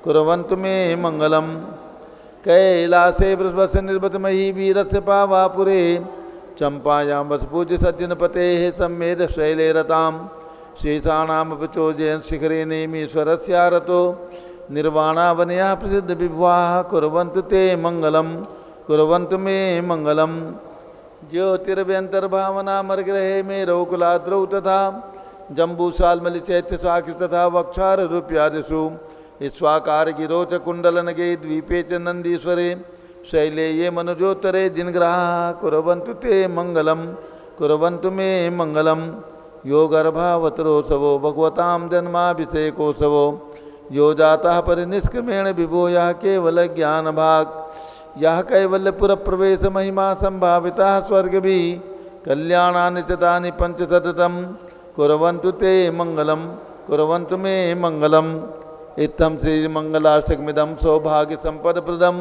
कुर्वन्तु मे मङ्गलम्। कैलासे वृषभस्य निर्वतमयी वीरस्य पावापुरे चंपायां वसपूज्य सज्जनपतेः सम्मेद शैले रतां शेषाणामपचोजयन् शिखरे नेमीश्वरस्यारतो निर्वाणावनया प्रसिद्ध विभवाः कुर्वन्तु ते मङ्गलं कुर्वन्तु मे मङ्गलम्। ज्योतिर्व्यन्तर्भावनामर्ग्रहे मे रौकुलाद्रौ तथा जम्बूसाल्मलिचैत्य साक्षि तथा वक्षाररूप्यादिषु स्वाकारगिरोचकुण्डलनगे द्वीपे च नन्दीश्वरे शैले ये मनुजोत्तरे जिनग्रहाः कुर्वन्तु ते मङ्गलं कुर्वन्तु मे मङ्गलं। यो गर्भावतरोत्सवो भगवतां जन्माभिषेकोत्सवो यो जातः परिनिष्क्रमेण विभो यः केवलज्ञानभाक् यः कैवल्यपुरप्रवेशमहिमा सम्भावितः स्वर्गभिः कल्याणानि च तानि पञ्चशततं कुर्वन्तु ते मङ्गलं कुर्वन्तु मे मङ्गलम्। इत्थं श्रीमङ्गलाष्टकमिदं सौभाग्यसम्पदप्रदं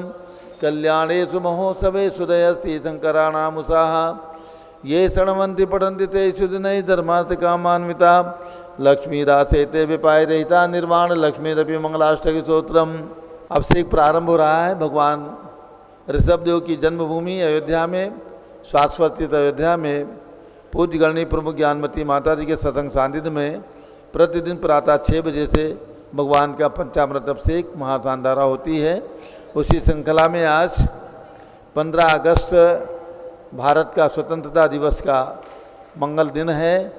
कल्याणेषु महोत्सवेषु दयस्ति शङ्कराणामुषाः ये शृण्वन्ति पठन्ति तेषु दिनैः धर्मार्थकामान्विता लक्ष्मीरासेते विपायरहिता निर्वाण लक्ष्मीरपि मंगलाष्टक स्तोत्रम्। अभिषेक प्रारंभ हो रहा है। भगवान ऋषभदेव की जन्मभूमि अयोध्या में, शाश्वत अयोध्या में पूज्य गणनी प्रमुख ज्ञानमती माता जी के सत्संग सानिध्य में प्रतिदिन प्रातः 6 बजे से भगवान का पंचामृत अभिषेक महाशानदारा होती है। उसी श्रृंखला में आज 15 अगस्त भारत का स्वतंत्रता दिवस का मंगल दिन है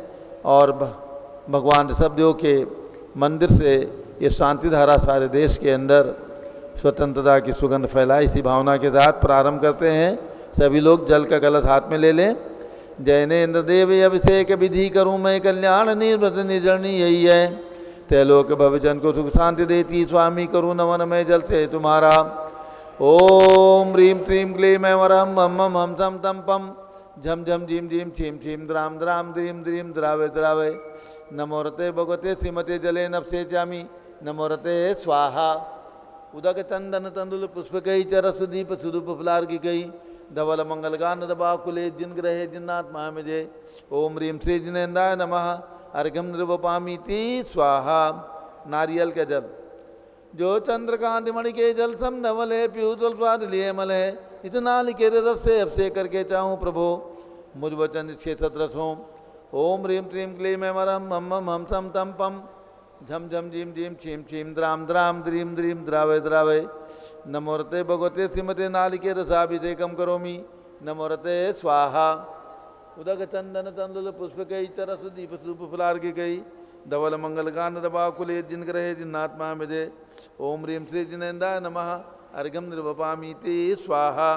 और भगवान ऋषभदेव के मंदिर से ये शांति धारा सारे देश के अंदर स्वतंत्रता की सुगंध फैलाए। इसी भावना के साथ प्रारंभ करते हैं। सभी लोग जल का कलश हाथ में ले लें। जैनेन्द्र देव अभिषेक विधि करूँ मैं कल्याण निर्वृत निर्जरणी यही है तैलोक भवजन को सुख शांति देती स्वामी करूँ नमन मैं जल से तुम्हारा। ओम ह्रीं श्रीं क्लीं ऐं वरहं मम मम हम सम तम पम झम झम झीम झीम छीम छीम द्राम द्राम द्रीम द्रीम द्रावे द्रावे नमो रते भगवते श्रीमते जले नभसे चामी नमो रते स्वाहा। उदक चंदन तंदुल पुष्पकई चरस दीप सुदूप फुलार की गई धवल मंगल गान दबाकुले जिन ग्रहे जिन्नात्मा में जय। ओम ह्रीं श्री जिनेन्द्राय नमः अर्घ्यम नृवपामीति स्वाहा। नारियल का जल जो चंद्रकांत मणि के जल सम नवल है पीयूष स्वाद लिए मल है इतना लिखे रस से अभिषेक करके चाहूँ प्रभु मुझ वचन क्षेत्र रस हो। ओम ह्रीं श्रीं क्लीं ऐं वरहं मम मम हम सम तम पम झम झम झीम झीम छीम छीम द्राम द्राम द्रीम द्रीम द्रावे द्रावे नमो रते भगवते श्रीमते नालिके रसाभिषेकम करोमि नमो रते स्वाहा। उदक चंदन तंदुल पुष्पकई चरस दीप सूप फुलार की गई धवल मंगल गान दबाकुले जिन ग्रहे जिन्नात्मा में जय। ओम ह्रीं श्री जिनेन्द्राय नमः अर्घ्यम निर्वपामीति स्वाहा।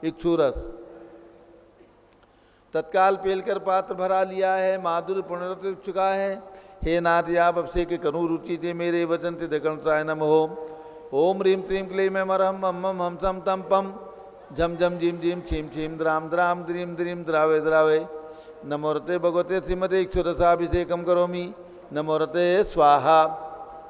इक्षुरस तत्काल पेलकर पात्र भरा लिया है माधुर पुण्यरत चुका है। हे नाथ आप अभिषेक करूँ रुचि थे मेरे वचन थे दगणसाय नम हो। ओम ह्रीं श्रीं क्लीं ऐं वरहं मम मम हम सम तम पम झम झम झीम झीम छीम छीम द्राम द्राम द्रीम द्रीम द्रावे द्रावे नमो रते भगवते श्रीमते इक्षुरसाभिषेकम करोमि नमो रते स्वाहा।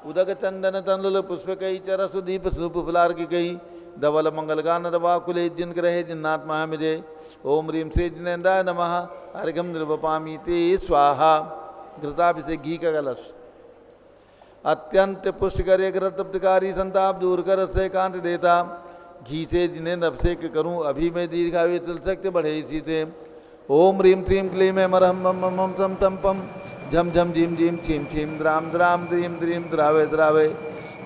उदक चंदन तंदुल पुष्पकई चरस दीप सूप फुलार की गई धवल मंगल गान दबाकुले जिन ग्रहे जिन्नात्मा में जय। ओम ह्रीं श्री जिनेन्द्राय नमः अर्घ्यम निर्वपामीति स्वाहा। घृताभिषेक घी का कलश अत्यंत पुष्टकर एक तप्तकारी संताप दूर कर से कांत देता घी से जिन्हें अभिषेक करूं अभी मैं दीर्घायु चल सकते बढ़े इसी से। ओम ह्रीं श्रीं क्लीं ऐं वरहं मम मम सम तम पम झम झम झीम झीम छीम छीम द्राम द्राम द्रीम द्रीम द्रावे द्रावे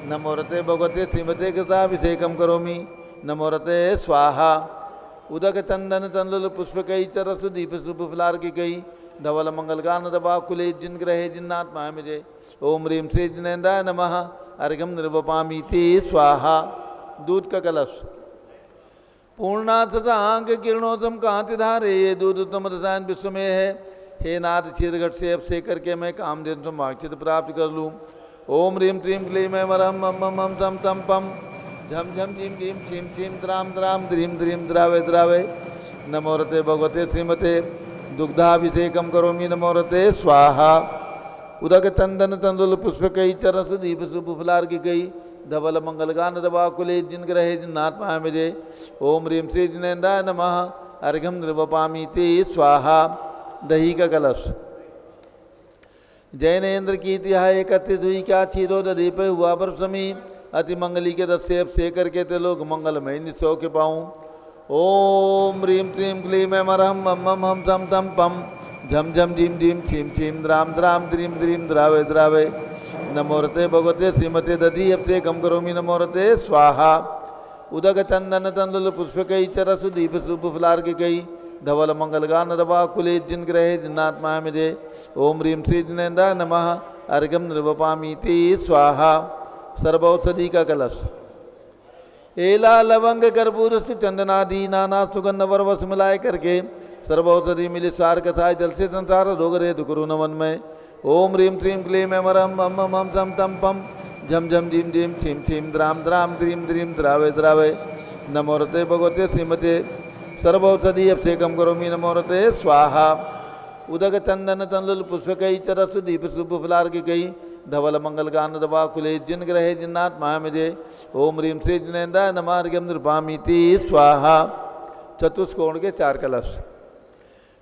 नमो रते भगवते श्रीमते कृताभिषेकम करोमि नमो रते स्वाहा। उदक चंदन तंदुल पुष्पकई चरस दीप सूप फुलार की गई धवल मंगल गान दबाकुले जिन ग्रहे जिन्नात्मा में जय। ओम ह्रीं श्री जिनेन्द्राय नमः अर्घ्यम निर्वपामीति स्वाहा। दूध का कलश पूर्णांग किरणोत्तम कांति धारे ये दूध उत्तम रसायन विश्व में है। हे नाथ क्षीरघट से अभिषेक करके मैं कामधेनु समाक्षित प्राप्त कर लूँ। ओम ह्रीं श्रीं क्लीं ऐं वरहं मम मम हम सम तम पम झम झम झीम झीम छीम छीम द्राम द्राम द्रीम द्रीम द्रावे द्रावे नमो रते भगवते श्रीमते दुग्धाभिषेकम करोमि नमो रते स्वाहा। उदक चंदन तंदुल पुष्पकई चरस दीप सूप फुलार की गई धवल मंगल गान दबाकुले जिन ग्रहे जिन्नात्मा में जय। ओम ह्रीं श्री जिनेन्द्राय नमः अर्घ्यम निर्वपामीति स्वाहा। दही का कलश जैनेन्द्र की तिहाई एकत्रित हुई क्या क्षीरोदधि पे हुआ पर समी अति मंगली के दस से अब से करके ते लोग मंगलमय निस्सौ के पाऊँ। ओम ह्रीं क्लीं क्लीं ऐं मरहं मम मम हम थम थम पम झम झम झीम झीम छीम छीम द्राम द्राम द्रीं द्रीं द्रावय द्रावय नमोरते भगवते श्रीमते दधि अब से कम करोमि नमोरते स्वाहा। उदक चंदन तंदुल पुष्पकई चरसु दीप सुप फलार्किकई धवल मंगलगान रवा कुले जिन ग्रहे जिन्नात्मा मिजे। ओम ह्रीं श्री जिनेन्द्राय नमः अर्घ्यम निर्वपामीति स्वाहा। सर्वौषधि का कलश एला लवंग कर्पूर चंदनादि नाना सुगंध वरवस मिलाए करके सर्वौषधि मिले सार कसाय जल से संसार रोग रे दुकुरु नमन में। ओम ह्रीं क्लीं क्लीं ऐं मरहं मम मम हम थम थम पम झम झम झीम झीम छीम छीम द्राम द्राम द्रीं द्रीं द्रावय द्रावय नमोरते भगवते श्रीमते सर्वौषधि अब से कम करोमि नमोरते स्वाहा। उदक चंदन तंदुल पुष्पकई चरसु दीप सुप फलार्किकई धवल मंगलगान रवा कुले जिन ग्रहे जिन्नाथ महामिजे। ओम ह्रीं श्री जिनेन्द्राय नमः अर्घ्यम निर्वपामीति स्वाहा। चतुष्कोण के 4 कलश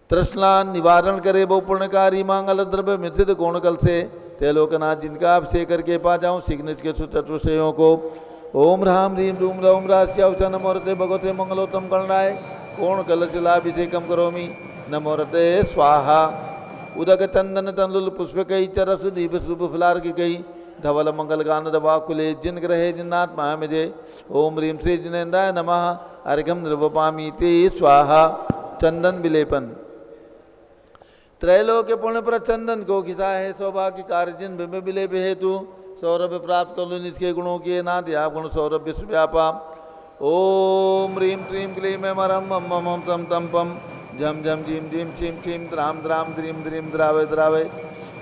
तृष्णा निवारण करे वो पुण्यकारी मांगल द्रव्य मिश्रित कोण कल से ते लोकनाथ जिनका अभिषेक करके पा जाऊँ सिग्निच के चतुष्टयों को। ओम ह्रां ह्रीं रूम रौम रास्यावच नमोरते भगवते मंगलोत्तम गणनाय कोण कलश लाभिषेकम करोमि नमोरते स्वाहा। उदक चंदन तंदुल पुष्पकई चरसु दीप सुप फलार्किकई धवल मंगलगान रवा कुले जिन ग्रहे जिन्नाथ महामिजे। ओम ह्रीं श्री जिनेन्द्राय नमः अर्घ्यम निर्वपामीति स्वाहा। चंदन विलेपन त्रैलोक्य पुण्य पर चंदन को खिसा है सौभाग्य कार्य जिन बिंब विलेप हेतु सौरभ प्राप्त कर लो निष्के गुणों के नाथ या गुण सौरभ विश्व व्यापा। ओम ह्रीं क्लीं क्लीं ऐं मरहं मम मम हम तम तम पम झम झम झीम झीम छीम छीम द्राम द्राम द्रीं द्रीं द्रावय द्रावय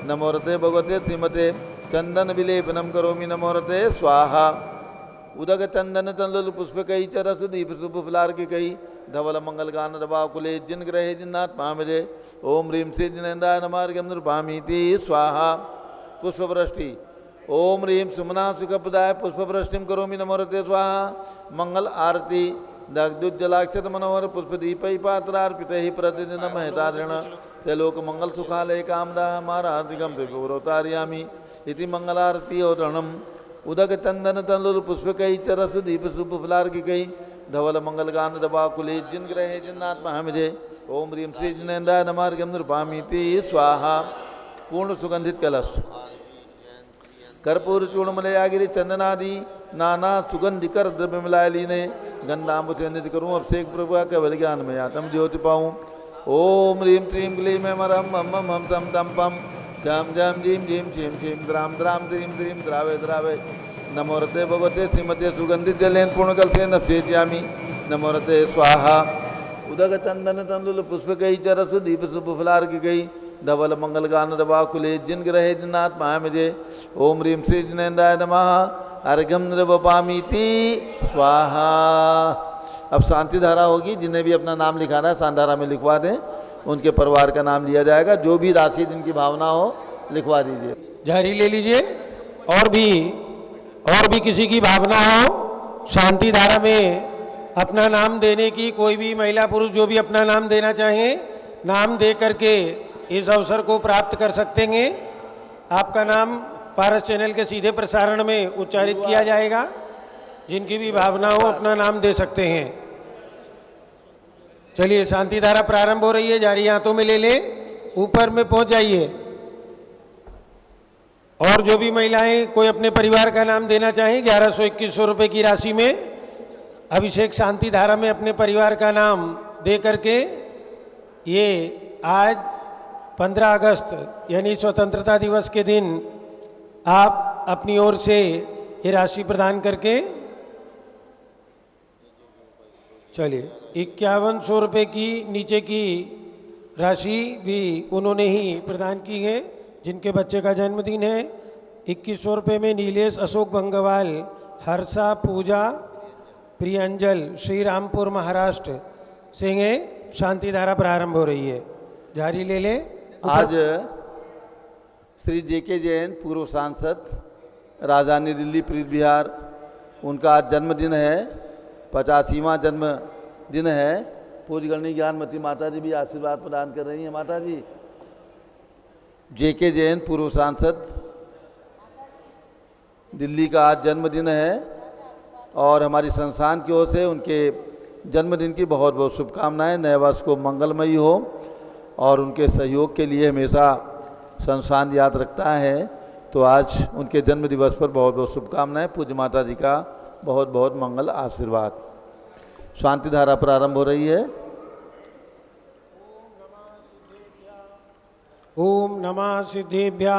नमोरते भगवते श्रीमते चंदन विलेपनम करोमि नमोरते स्वाहा। उदक चंदन तंदुल पुष्पकई चरसु दीप सुप फलार्किकई धवल मंगलगान रवा कुले जिन ग्रहे जिन्नाथ महामिजे। ओम ह्रीं श्री जिनेन्द्राय नमः अर्घ्यम निर्वपामीति स्वाहा। पुष्पवृष्टि ओम ह्रीं सुमना सुखप्रदाय पुष्पवृष्टिम करोमि नमोरते स्वाहा। मंगल आरती दग्धुज्जलाक्षत मनोहर पुष्पदीपै पात्रार्पित ही प्रतिदिन महतारिण तेलोक मंगल सुखालय कामदा माराधिकम विभुरोतार्यामि इति मंगलारती औरणम। उदक चंदन तंदुल पुष्पकई चरसु दीप सुप फलार्किकई धवल मंगलगान रवा कुले जिन ग्रहे जिन्नाथ महामिजे। ओम ह्रीं श्री जिनेन्द्राय नमः अर्घ्यम निर्वपामीति स्वाहा। पूर्ण सुगंधित कलश कर्पूर चूर्णमलयागिरि चंदनादि नाना सुगंधिकर द्रव्य मिलाए लीने गंधाम्ब से निधि करूँ अभिषेक प्रभु केवल ज्ञान में आत्म ज्योति पाऊँ। ओम ह्रीं क्लीं क्लीं ऐं मरहं मम मम हम तम तम पम झम झम झीम झीम छीम छीम द्राम द्राम द्रीं द्रीं द्रावय द्रावय नमोरते भगवते श्रीमते सुगंधित जलेन पूर्णकल से नश्येष्यामि नमोरते स्वाहा। उदक चंदन तंदुल पुष्पकई चरसु दीप सुप फलार्किकई धवल मंगलगान रवा कुले जिन ग्रहे जिन्नाथ महामिजे। ओम ह्रीं श्री जिनेन्द्राय नमः अर्घ्यम निर्वपामीति स्वाहा। अब शांति धारा होगी, जिन्हें भी अपना नाम लिखाना है शांति धारा में लिखवा दें, उनके परिवार का नाम लिया जाएगा। जो भी राशि जिनकी भावना हो लिखवा दीजिए। जारी ले लीजिए। और भी किसी की भावना हो शांति धारा में अपना नाम देने की, कोई भी महिला पुरुष जो भी अपना नाम देना चाहें नाम दे करके इस अवसर को प्राप्त कर सकते हैं। आपका नाम पारस चैनल के सीधे प्रसारण में उच्चारित किया जाएगा। जिनकी भी भावना हो अपना नाम दे सकते हैं। चलिए शांति धारा प्रारंभ हो रही है। जारी हाथों में ले ले, ऊपर में पहुंच जाइए। और जो भी महिलाएं कोई अपने परिवार का नाम देना चाहें 1121 रुपये की राशि में अभिषेक शांति धारा में अपने परिवार का नाम दे करके ये आज 15 अगस्त यानी स्वतंत्रता दिवस के दिन आप अपनी ओर से ये राशि प्रदान करके चलिए 5100 रुपये की नीचे की राशि भी उन्होंने ही प्रदान की है। जिनके बच्चे का जन्मदिन है 2100 रुपये में नीलेश अशोक बंगवाल, हर्षा पूजा प्रियंजल, श्री रामपुर महाराष्ट्र से शांति धारा प्रारंभ हो रही है। जारी ले ले। आज श्री जेके जैन पूर्व सांसद राजधानी दिल्ली प्रीत बिहार, उनका आज जन्मदिन है, 85वां जन्मदिन है। पूजगणनी ज्ञानमती माता जी भी आशीर्वाद प्रदान कर रही हैं। माता जी, जेके जैन पूर्व सांसद दिल्ली का आज जन्मदिन है और हमारी संस्थान की ओर से उनके जन्मदिन की बहुत बहुत शुभकामनाएं। नए वर्ष को मंगलमयी हो और उनके सहयोग के लिए हमेशा संस्थान याद रखता है। तो आज उनके जन्म दिवस पर बहुत बहुत शुभकामनाएं। पूज्य माता जी का बहुत बहुत मंगल आशीर्वाद। शांति धारा प्रारंभ हो रही है। ओम नमः सिद्धेभ्या,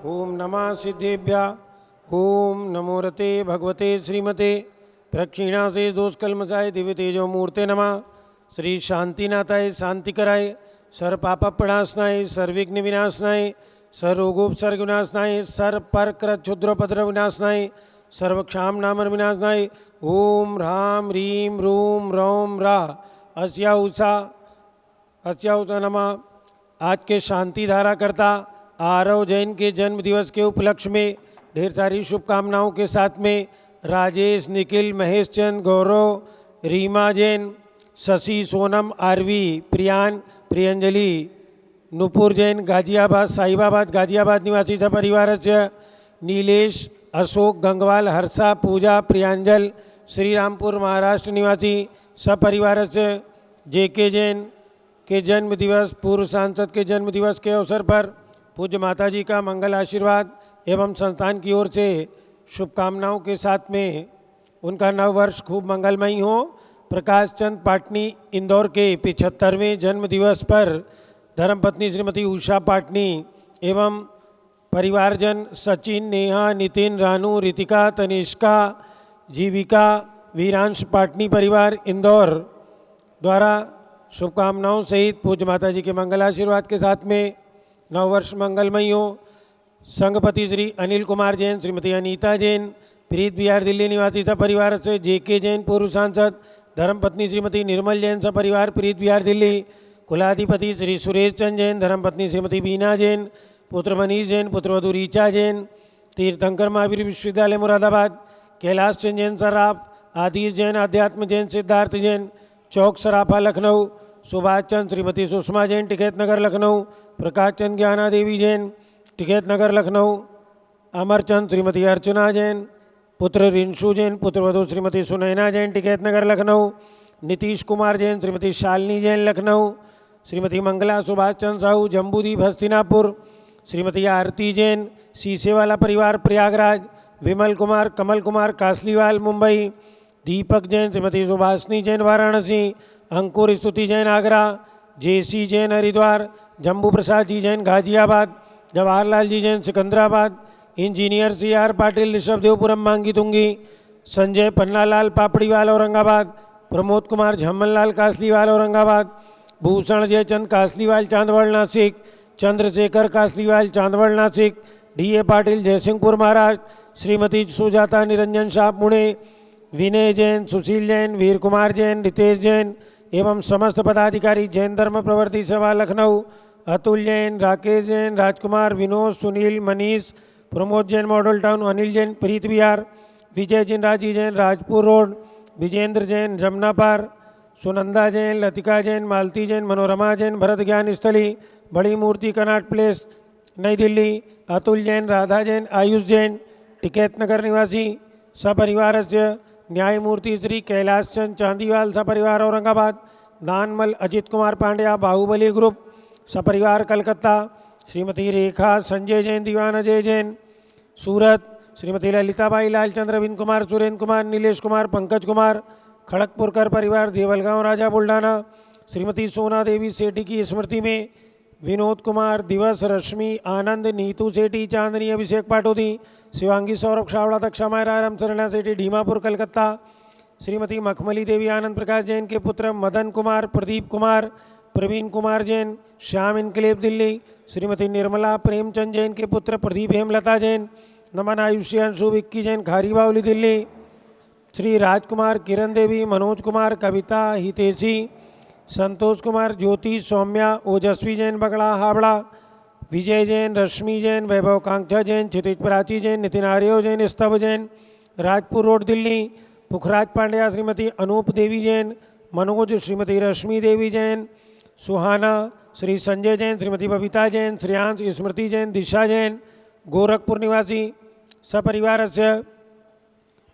ओम नमः सिद्धेभ्या, ओम नमोरते भगवते श्रीमते प्रक्षिणा से दोष कलमसाय दिव्य तेजो मूर्ते नमः। श्री शांतिनाथाय शांति कराय, सर पाप प्रणाशनाय, सर्विघ्न विनाशनाय, सर्वरोगोपसर्ग विनाशनाय, सर पर कर क्षुद्रोपद्रव विनाशनाय, सर्वक्षाम नामर विनाशनाय। ओम ह्राम ह्रीम रूम रौम रा अस्याउषा नमः। आज के शांति धारा करता आरव जैन के जन्म दिवस के उपलक्ष्य में ढेर सारी शुभकामनाओं के साथ में राजेश, निखिल, महेश चंद, गौरव, रीमा जैन, शशि, सोनम, आरवी, प्रियान, प्रियंजलि, नुपुर जैन गाजियाबाद साहिबाबाद गाजियाबाद निवासी सपरिवार से, नीलेश, अशोक गंगवाल, हर्षा, पूजा, प्रियांजल श्रीरामपुर महाराष्ट्र निवासी सपरिवार से, जेके जैन के जन्म दिवस, पूर्व सांसद के जन्म दिवस के अवसर पर पूज्य माता जी का मंगल आशीर्वाद एवं संस्थान की ओर से शुभकामनाओं के साथ में उनका नव वर्ष खूब मंगलमयी हो। प्रकाश चंद पाटनी इंदौर के 75वें जन्म दिवस पर धर्मपत्नी श्रीमती उषा पाटनी एवं परिवारजन सचिन, नेहा, नितिन, रानू, रितिका, तनिष्का, जीविका, वीरांश पाटनी परिवार इंदौर द्वारा शुभकामनाओं सहित पूज्य माता जी के मंगल आशीर्वाद के साथ में नववर्ष मंगलमयी हो। संघपति श्री अनिल कुमार जैन, श्रीमती अनीता जैन, प्रीत बिहार दिल्ली निवासी सपरिवार से, जेके जैन पूर्व सांसद, धर्मपत्नी श्रीमती निर्मल जैन सपरिवार प्रीत बिहार दिल्ली, कुलाधिपति श्री सुरेश चंद जैन, धर्मपत्नी श्रीमती बीना जैन, पुत्र मनीष जैन, पुत्रवधू रीचा जैन, तीर्थंकर महावीर विश्वविद्यालय मुरादाबाद, कैलाश चंद जैन सराफ, आदिश जैन, आध्यात्म जैन, सिद्धार्थ जैन, चौक सराफा लखनऊ, सुभाष चंद, श्रीमती सुषमा जैन, टिकैत नगर लखनऊ, प्रकाश चंद ज्ञाना देवी जैन, टिकैत नगर लखनऊ, अमरचंद, श्रीमती अर्चना जैन, पुत्र रिंशु जैन, पुत्रवधू श्रीमती सुनैना जैन, टिकैत नगर लखनऊ, नीतीश कुमार जैन, श्रीमती शालिनी जैन लखनऊ, श्रीमती मंगला सुभाष चंद साहू जम्बूदीप हस्तिनापुर, श्रीमती आरती जैन, शीशेवाला परिवार प्रयागराज, विमल कुमार, कमल कुमार कासलीवाल मुंबई, दीपक Jain, Shrimati Subhashini Jain Varanasi, Ankur Stuti Jain Agra, J C Jain Haridwar, Jambu Prasad ji Jain Ghaziabad, Jawaharlal ji Jain Secunderabad, engineer C R Patil Rishabhdevpuram Mangi Tungi, Sanjay Pannalal Papdiwal Aurangabad, Pramod Kumar Jhammanlal Kasliwal Aurangabad, Bhushan Jaichand Kasliwal Chandwad Nashik, Chandrashekhar Kasliwal Chandwad Nashik, D A Patil Jaysingpur Maharashtra, Shrimati Sujata Niranjan Shah Pune, Vinay Jain, Sushil Jain, Veer Kumar Jain, Ritesh Jain एवं समस्त पदाधिकारी जैन धर्म प्रवर्ती सभा लखनऊ, अतुल जैन, राकेश जैन, राजकुमार, विनोद, सुनील, मनीष, प्रमोद जैन मॉडल टाउन, अनिल जैन प्रीत विहार, विजय जैन, राजी जैन राजपुर रोड, विजेंद्र जैन जमुना पार, सुनंदा जैन, लतिका जैन, मालती जैन, मनोरमा जैन, भरत ज्ञान स्थली, बड़ी मूर्ति कनाट प्लेस नई दिल्ली, अतुल जैन, राधा जैन, आयुष जैन, टिकैत नगर निवासी सपरिवार से, न्यायमूर्ति श्री कैलाश चंद चांदीवाल सपरिवार औरंगाबाद, दानमल अजित कुमार पांड्या बाहुबली ग्रुप सपरिवार कलकत्ता, श्रीमती रेखा संजय जैन दीवान अजय जैन सूरत, श्रीमती ललिताबाई लालचंद रविंद्र कुमार, सुरेंद्र कुमार, नीलेश कुमार, पंकज कुमार खड़गपुरकर परिवार देवलगांव राजा बुल्ढाना, श्रीमती सोना देवी सेठी की स्मृति में विनोद कुमार, दिवस, रश्मि, आनंद, नीतू सेठी, चांदनी, अभिषेक पाटोदी, शिवांगी सौरभ छावड़ा, दक्षा मायरा, राम सरना सेठी ढीमापुर कलकत्ता, श्रीमती मखमली देवी आनंद प्रकाश जैन के पुत्र मदन कुमार, प्रदीप कुमार, प्रवीण कुमार जैन श्याम इनकलेब दिल्ली, श्रीमती निर्मला प्रेमचंद जैन के पुत्र प्रदीप हेमलता जैन, नमन आयुष्य अंशु विक्की जैन खारी बावली दिल्ली, श्री राजकुमार, किरण देवी, मनोज कुमार, कविता, हितेशी, संतोष कुमार, ज्योति, सौम्या, ओजस्वी जैन बगड़ा हावड़ा, विजय जैन, रश्मि जैन, वैभव कांक्षा जैन, क्षितिज प्राची जैन, नितिन आर्यो जैन, स्तव जैन राजपुर रोड दिल्ली, पुखराज पांड्या, श्रीमती अनूप देवी जैन, मनोज, श्रीमती रश्मि देवी जैन, सुहाना, श्री संजय जैन, श्रीमती बबीता जैन, श्रेयांश, स्मृति जैन, दिशा जैन गोरखपुर निवासी, सपरिवारस्य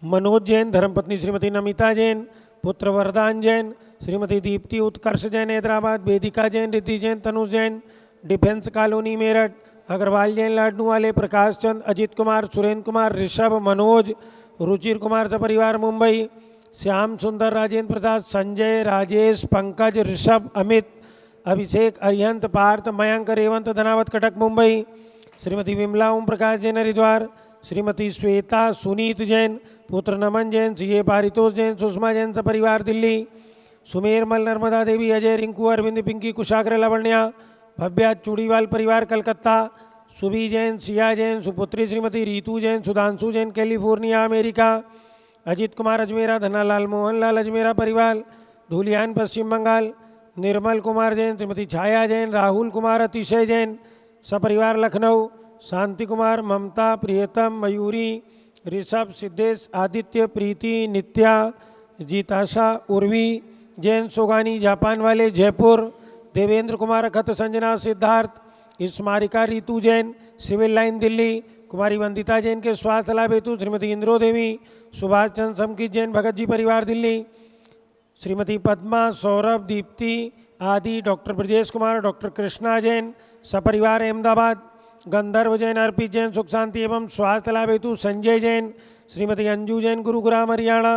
मनोज जैन, धर्मपत्नी श्रीमती नमिता जैन, पुत्र वरदान जैन, श्रीमती दीप्ति उत्कर्ष जैन हैदराबाद, वेदिका जैन, रिद्धि जैन, तनुज जैन डिफेंस कॉलोनी मेरठ, अग्रवाल जैन लाडनू वाले, प्रकाश चंद, अजित कुमार, सुरेंद्र कुमार, ऋषभ, मनोज, रुचिर कुमार सपरिवार मुंबई, श्याम सुंदर, राजेंद्र प्रसाद, संजय, राजेश, पंकज, ऋषभ, अमित, अभिषेक, अरिहंत, पार्थ, मयंक, रेवंत, धनावत कटक मुंबई, श्रीमती विमला ओम प्रकाश जैन हरिद्वार, श्रीमती श्वेता सुनीत जैन, पुत्र नमन जैन, सीए पारितोष जैन, सुषमा जैन सपरिवार दिल्ली, सुमेर मल, नर्मदा देवी, अजय, रिंकू, अरविंद, पिंकी, कुशाग्र, लावण्या, भव्या चूड़ीवाल परिवार कलकत्ता, सुबी जैन, सिया जैन, सुपुत्री श्रीमती रीतू जैन, सुधांशु जैन कैलिफोर्निया अमेरिका, अजित कुमार अजमेरा, धनालाल मोहनलाल अजमेरा परिवार धूलियान पश्चिम बंगाल, निर्मल कुमार जैन, श्रीमती छाया जैन, राहुल कुमार, अतिशय जैन सपरिवार लखनऊ, शांति कुमार, ममता, प्रियतम, मयूरी, ऋषभ, सिद्धेश, आदित्य, प्रीति, नित्या, जीताशा, उर्वी जैन सोगानी जापान वाले जयपुर, देवेंद्र कुमार, अखत, संजना, सिद्धार्थ, स्मारिका, रीतू जैन सिविल लाइन दिल्ली, कुमारी वंदिता जैन के स्वास्थ्य लाभ हेतु श्रीमती इंद्रो देवी, सुभाष चंद्र समकीत जैन भगत जी परिवार दिल्ली, श्रीमती पद्मा, सौरभ, दीप्ति आदि, डॉक्टर ब्रजेश कुमार, डॉक्टर कृष्णा जैन सपरिवार अहमदाबाद, गंधर्व जैन, अर्पित जैन सुख शांति एवं स्वास्थ्य लाभ हेतु संजय जैन, श्रीमती अंजू जैन गुरुग्राम हरियाणा,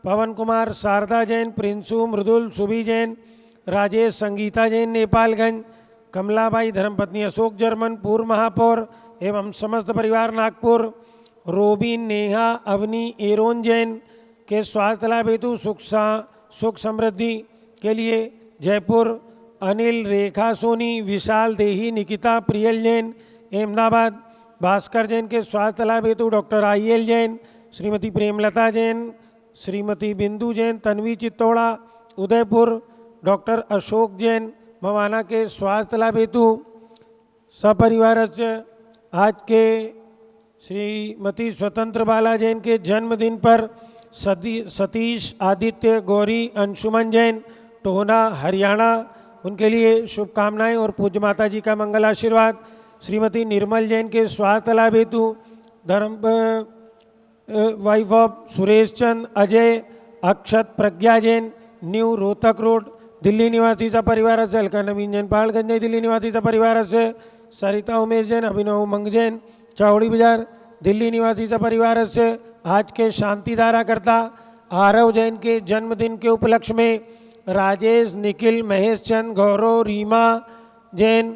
पवन कुमार, शारदा जैन, प्रिंसू, मृदुल, सुबी जैन, राजेश, संगीता जैन नेपालगंज, कमलाबाई, धर्मपत्नी अशोक जर्मन, पूर्व महापौर एवं समस्त परिवार नागपुर, रोबिन, नेहा, अवनी, एरोन जैन के स्वास्थ्य लाभ हेतु सुख समृद्धि के लिए जयपुर, अनिल, रेखा सोनी, विशाल देही, निकिता, प्रियल जैन अहमदाबाद, भास्कर जैन के स्वास्थ्य लाभ हेतु डॉक्टर IL जैन, श्रीमती प्रेमलता जैन, श्रीमती बिंदु जैन, तन्वी चित्तौड़ा उदयपुर, डॉक्टर अशोक जैन मवाना के स्वास्थ्य लाभ हेतु सपरिवार आज के श्रीमती स्वतंत्र बाला जैन के जन्मदिन पर सतीश, आदित्य, गौरी, अंशुमन जैन टोहना हरियाणा, उनके लिए शुभकामनाएं और पूज्य माता जी का मंगल आशीर्वाद। श्रीमती निर्मल जैन के स्वास्थ्य लाभ हेतु धर्म wife of Suresh Chand, Ajay, Akshat, Pragya Jain, new Rohtak road Delhi निवासी सपरिवार से, अलका नवीन जैन पहाड़गंज नई दिल्ली निवासी सपरिवार से, सरिता उमेश जैन, अभिनव उमंग जैन चौड़ी बाजार दिल्ली निवासी सपरिवार से आज के शांति धारा करता आरव जैन के जन्मदिन के उपलक्ष्य में राजेश, निखिल, महेश चंद, गौरव, रीमा जैन,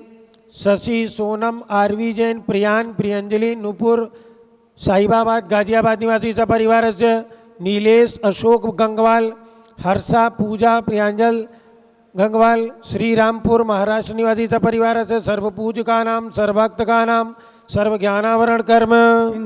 शशि, सोनम, आरवी जैन, प्रियान, प्रियंजलि, नूपुर साहिबाबाद गाजियाबाद निवासी सपरिवार से, नीलेश, अशोक गंगवाल, हर्षा, पूजा, प्रियांजल गंगवाल, श्री रामपुर महाराष्ट्र निवासी सपरिवार से, सर्वपूज का नाम, सर्वभक्त का नाम, सर्व ज्ञानावरण कर्म,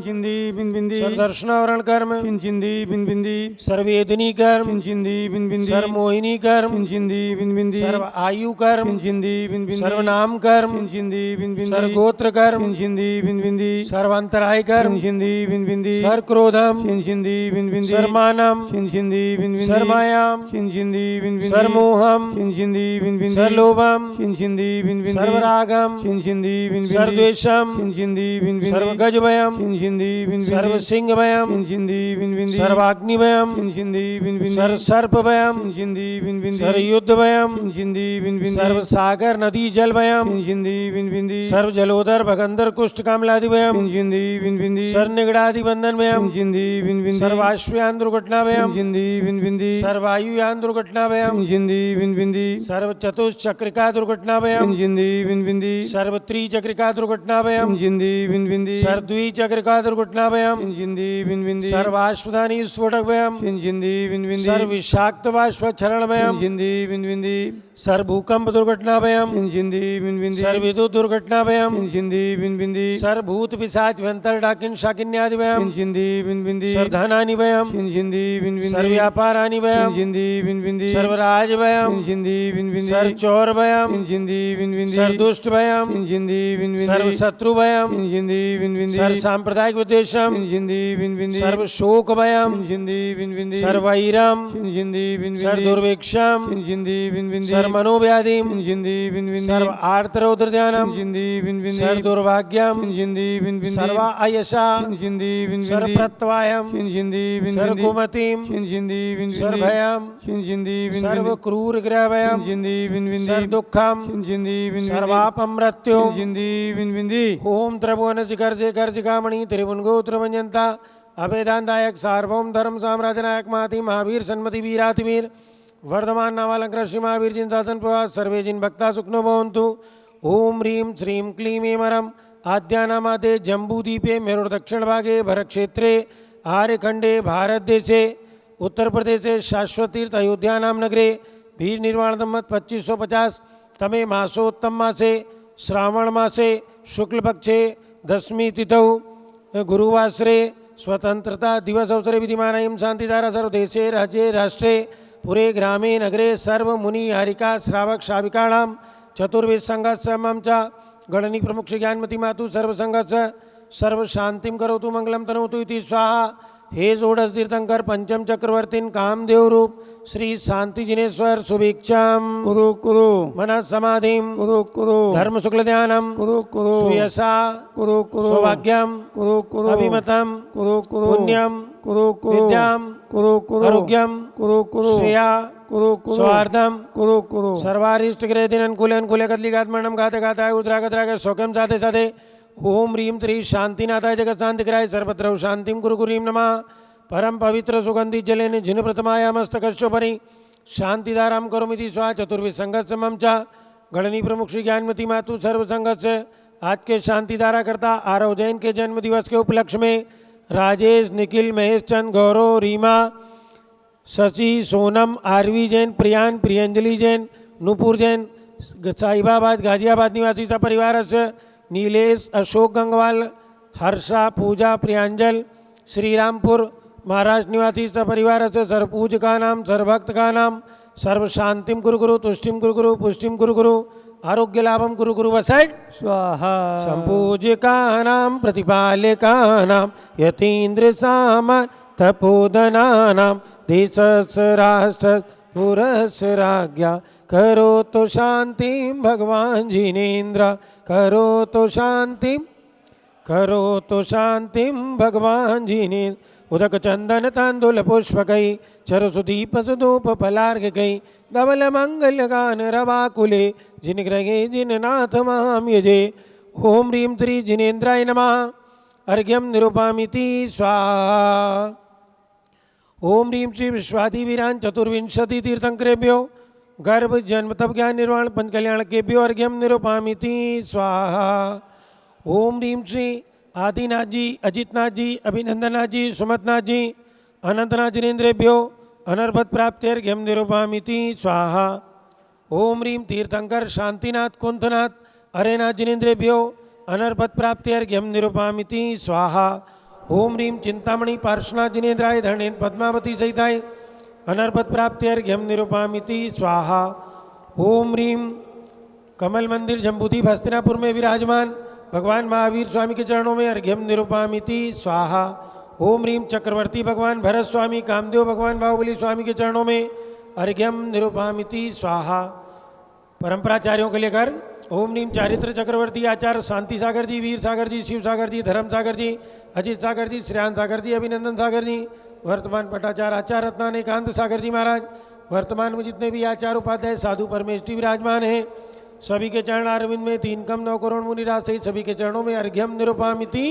चिंदी बिन बिंदी, सर्वदर्शनावरण कर्म, चिंदी बिन बिंदी, सर्वेदनी कर्म, चिंदी बिन बिंदी, सर्वमोहिनी कर्म, चिंदी बिन बिंदी, सर्व आयु कर्म, चिंदी बिन बिंदी, सर्वनाम कर्म, चिंदी बिन बिंदी, सर्वगोत्र कर्म, चिंदी बिन बिंदी, सर्वांतराय कर्म, चिंदी बिन बिंदी, सर्वक्रोधम, चिंदी बिन बिंदी, सर्वमानम, चिंदी बिन बिंदी, सर्वमायाम, चिंदी बिन बिंदी, सर्वमोहम, चिंदी बिन बिंदी, सर्वलोभम, चिंदी बिन बिंदी, सर्वरागम, चिंदी बिन बिंदी, सर्वद्वेषम, चिंदी बिन बिंदी, सर्वगजभयम, चिंदी बिन बिंदी, सर्वसिंहभयम, चिंदी बिन बिंदी, सर्वाग्निभयम, चिंदी बिन बिंदी, सर्वसर्पभयम, चिंदी बिन बिंदी, सर्वयुद्धभयम, चिंदी बिन बिंदी, सर्वसागर नदी जलभयम, चिंदी बिन बिंदी, सर्वजलोदर भगंदर कुष्ठ कामलादिभयम, चिंदी बिन बिंदी, सर्वनिगड़ादि बंधनभयम, चिंदी बिन बिंदी, सर्वाश्वयान दुर्घटनाभयम, चिंदी बिन बिंदी, सर्वायुयान दुर्घटनाभयम, चिंदी बिन बिंदी, सर्वचतुश्चक्रिका दुर्घटनाभयम, चिंदी बिन बिंदी, सर्वत्रिचक्रिका दुर्घटनाभयम, चिंदी बिन बिंदी, सर्वद्विचक्रिका दुर्घटनाभयम, चिंदी बिन बिंदी, सर्वाश्वधानी स्फोटकभयम, चिंदी बिन बिंदी, सर्वविषाक्तवाश्वक्षरणभयम, चिंदी बिन बिंदी, सर्वभूकंप दुर्घटनाभयम, चिंदी बिन बिंदी, सर्वविद्युत दुर्घटनाभयम, चिंदी बिन बिंदी, सर्वभूत पिशाच व्यंतर डाकिन शाकिन्यादिभयम, चिंदी बिन बिंदी, सर्वधनानिभयम, चिंदी बिन बिंदी, सर्वव्यापारानिभयम, चिंदी बिन बिंदी, सर्वराजभयम, चिंदी बिन बिंदी, सर्वचौरभयम, चिंदी बिन बिंदी, सर्वदुष्टभयम, चिंदी बिन बिंदी, सर्वशत्रुभयम, Shinjindi Binbindi सर्व सांप्रदायिक उद्देश्यम Shinjindi Binbindi सर्व शोक भयम Shinjindi Binbindi सर्वैरम Shinjindi Binbindi सर्व दुर्भिक्षम Shinjindi Binbindi सर्व मनोव्याधिम Shinjindi Binbindi सर्व आर्तरौद्र ध्यानम Shinjindi Binbindi सर्व दुर्भाग्यम Shinjindi Binbindi सर्व आयशा Shinjindi Binbindi सर्व प्रत्यवायम Shinjindi सर्व Binbindi कुमतिम Shinjindi Binbindi सर्व भयम Shinjindi सर्व Binbindi क्रूर ग्रह भयम Shinjindi Binbindi सर्व दुखम Shinjindi Binbindi सर्वापम मृत्यु Shinjindi Binbindi ओम त्रिभुवन शिखर शेखर शिखामणि त्रिभुवन गोत्र वंजनता अभेदानदायक सार्वभौम धर्म साम्राज्य नायक महाति महावीर सन्मति वीरातिवीर वर्धमान नामालंकृत श्री महावीर जिन शासन प्रवास सर्वे जिन भक्ता सुखनो भवन्तु। ओम ह्रीं श्रीं क्लीं एमरम आद्यानामादे जम्बूदीपे मेरुर दक्षिण भागे भरत क्षेत्रे आर्यखंडे भारत देशे उत्तर प्रदेशे शाश्वत तीर्थ अयोध्या नाम नगरे भीर निर्वाण संवत 2550 तमे मासोत्तम मासे श्रावण मासे शुक्ल पक्षे दशमी तिथौ गुरुवासरे स्वतंत्रता दिवस अवसरे विधिमानयं शांतिधारा सर्वदेशे राज्ये राष्ट्रे पुरे ग्रामे नगरे सर्व मुनि हारिका श्रावक श्राविकाणां चतुर्वेद संघस्य मम च गणनी प्रमुख श्री ज्ञानमती मातु सर्व संघस्य सर्व शांतिम करोतु मंगलम तनोतु इति स्वाहा। हे षोडश तीर्थंकर पंचम चक्रवर्तीन कामदेव रूप श्री शांति जिनेश्वर शुभेच्छाम कुरु मन समाधिम कुरु धर्म शुक्ल ध्यानम कुरु सुयसा कुरु सौभाग्यम कुरु अभिमतम कुरु पुण्यम कुरु विद्याम कुरु आरोग्यम कुरु श्रेया कुरु स्वार्थम कुरु सर्वारिष्ट ग्रह दिन अनुकूल अनुकूल कदलिघात मरणम घाते घाताय उद्रागद्राग सौख्यम साधे साधे ओम ह्रीं त्रि शांतिनाथाय जगत शांतिकराय सर्वत्र शांतिम कुरु कुरीम नमः परम पवित्र सुगंधि जलेन जिन प्रथमाया मस्तकर्षोपरि शांतिधाराम करोमिति स्वा चतुर्विध संघस्य मम च गणनी प्रमुख श्री ज्ञानमती मातु सर्व संघस्य आज के शांतिधारा करता आरव जैन के जन्म दिवस के उपलक्ष्य में राजेश निखिल महेश चंद गौरव रीमा शशि सोनम आरवी जैन प्रियान प्रियंजलि जैन नूपुर जैन साहिबाबाद गाजियाबाद निवासी सपरिवार से नीलेश अशोक गंगवाल हर्षा पूजा प्रियांजल श्रीरामपुर महाराष्ट्र निवासी सपरिवार से सर्वपूज का नाम सर्वभक्त का नाम सर्व शांतिम कुरु कुरु तुष्टिम कुरु कुरु पुष्टिम कुरु कुरु आरोग्य लाभम कुरु कुरु वसैट स्वाहा संपूज्यका नाम प्रतिपालका नाम यतीन्द्र सामान तपोधना नाम देशस राष्ट्र पुरस राज्ञा करो तो शांति भगवान जिनेन्द्र करो तो शांति भगवान जिनेन्द्र उदक चंदन तांदुल पुष्पकै चरुसुदीप सुधूप फलार्घ गई धवल मंगल गान रवाकुले जिन ग्रहे जिन नाथ माम यजे ओम ह्रीं श्री जिनेन्द्राय नमः अर्घ्यम निरूपामिति स्वाहा। ओम ह्रीं श्री विश्वादिवीरान चतुर्विंशति तीर्थंकरेभ्यो गर्भ जन्म तप ज्ञान निर्वाण पंच कल्याण केभ्यो अर्घ्यम निरूपामिति स्वाहा। ओम ह्रीं श्री आदिनाथ जी अजितनाथ जी अभिनंदनाथ जी सुमतनाथ जी अनंतनाथ जिनेन्द्रेभ्यो अनर्भत प्राप्त्यर्घ्यम निरूपामिति स्वाहा। ओम ह्रीं तीर्थंकर शांतिनाथ कुंथनाथ अरेनाथ जिनेन्द्रेभ्यो अनर्भत प्राप्त्यर्घ्यम निरूपामिति स्वाहा। ओम ह्रीं चिंतामणि पार्श्वनाथ जिनेन्द्राय धरणेन्द्र पद्मावती सहिताय अनर्भत प्राप्त्यर्घ्यम निरूपामिति स्वाहा। ओम ह्रीं कमल मंदिर जम्बूद्वीप हस्तिनापुर में विराजमान भगवान महावीर स्वामी के चरणों में अर्घ्यम निरूपामिति स्वाहा। ओम ह्रीं चक्रवर्ती भगवान भरत स्वामी कामदेव भगवान बाहुबली स्वामी के चरणों में अर्घ्यम निरूपामिति स्वाहा। परंपराचार्यों के लेकर ओम ह्रीं चारित्र चक्रवर्ती आचार्य शांति सागर जी वीर सागर जी शिव सागर जी धर्म सागर जी अजित सागर जी श्रेयान सागर जी अभिनंदन सागर जी वर्तमान पटाचार्य आचार्य रत्नानेकांत सागर जी महाराज वर्तमान में जितने भी आचार्य उपाध्याय साधु परमेष्ठी विराजमान हैं सभी के चरण अरविंद में 3 कम 9 करोड़ मुनिराज सहित सभी के चरणों में अर्घ्यम निरूपामिति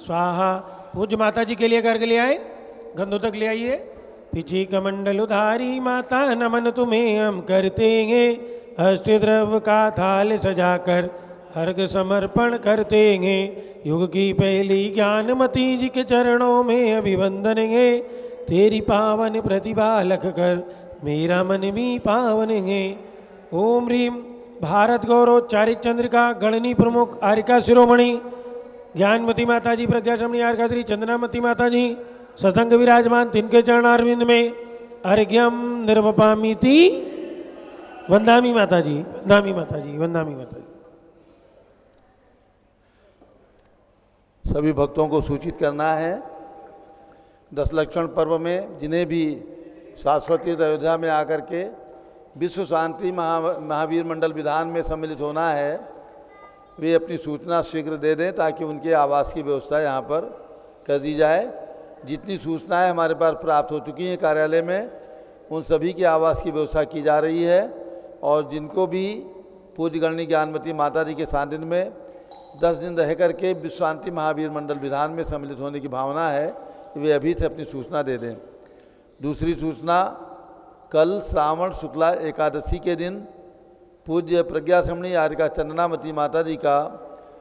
स्वाहा। पूज्य माता जी के लिए अर्घ ले आए गंधोदक ले आइए। पिछी कमंडल उधारी माता नमन तुम्हें हम करते हैं अष्टद्रव्य का थाल सजाकर अर्घ समर्पण करते हैं। युग की पहली ज्ञानमती जी के चरणों में अभिवंदन है तेरी पावन प्रतिभा लख कर मेरा मन भी पावन है। ओम ह्रीं भारत गौरव चारित चंद्रिका गणनी प्रमुख आरिका शिरोमणि ज्ञानमती माता जी प्रज्ञाश्रमणी आरिका श्री चंदनामती माता जी सत्संग विराजमान तिनके चरणारविंद में अर्घ्यम निर्वपामिति वंदामी माता जी वंदामी माता जी वंदामी माता जी। सभी भक्तों को सूचित करना है। 10 लक्षण पर्व में जिन्हें भी शाश्वती अयोध्या में आकर के विश्व शांति महावीर मंडल विधान में सम्मिलित होना है, वे अपनी सूचना शीघ्र दे दें ताकि उनके आवास की व्यवस्था यहाँ पर कर दी जाए। जितनी सूचनाएं हमारे पास प्राप्त हो चुकी हैं कार्यालय में, उन सभी के आवास की व्यवस्था की जा रही है। और जिनको भी पूज्य गणनी ज्ञानमती माता जी के सानिध्य में 10 दिन रह करके विश्व शांति महावीर मंडल विधान में सम्मिलित होने की भावना है, वे अभी से अपनी सूचना दे दें। दूसरी सूचना, कल श्रावण शुक्ला एकादशी के दिन पूज्य प्रज्ञा श्रमणी आर्यिका चंदनामती माता जी का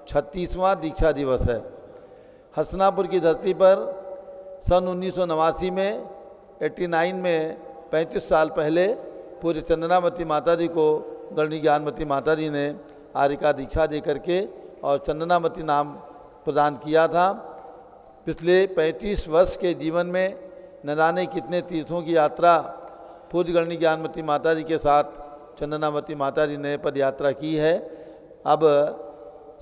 36वां दीक्षा दिवस है। हसनापुर की धरती पर सन 1989 में 89 में 35 साल पहले पूज्य चंदनामती माता जी को गणनी ज्ञानमती माता जी ने आर्यिका दीक्षा दे करके और चंदनामती नाम प्रदान किया था। पिछले 35 वर्ष के जीवन में न जाने कितने तीर्थों की यात्रा पूज्य गणनी ज्ञानमती माता जी के साथ चंदनामती माता जी ने पद यात्रा की है। अब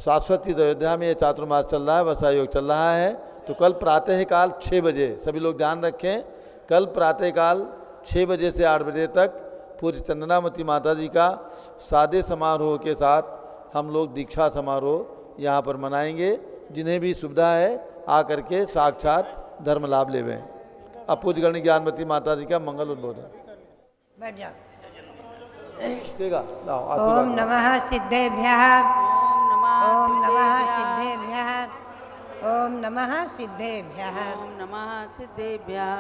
शाश्वती अयोध्या में ये चातुर्मास चल रहा है, वर्षा योग चल रहा है। तो कल प्रातःकाल 6 बजे, सभी लोग ध्यान रखें, कल प्रातःकाल 6 बजे से 8 बजे तक पूज्य चंदनामती माता जी का सादे समारोह के साथ हम लोग दीक्षा समारोह यहाँ पर मनाएंगे। जिन्हें भी सुविधा है आकर के साक्षात धर्म लाभ लेवें। अब पूज्य गणनी ज्ञानमती माता जी का मंगल उद्बोधन। बैठ जाओ। ठीक है, लाओ ओम आशीर्वाद। नमः सिद्धेभ्यः, ओम नमः सिद्धेभ्यः, ओम नमः सिद्धेभ्यः, ओम नमः सिद्धेभ्यः।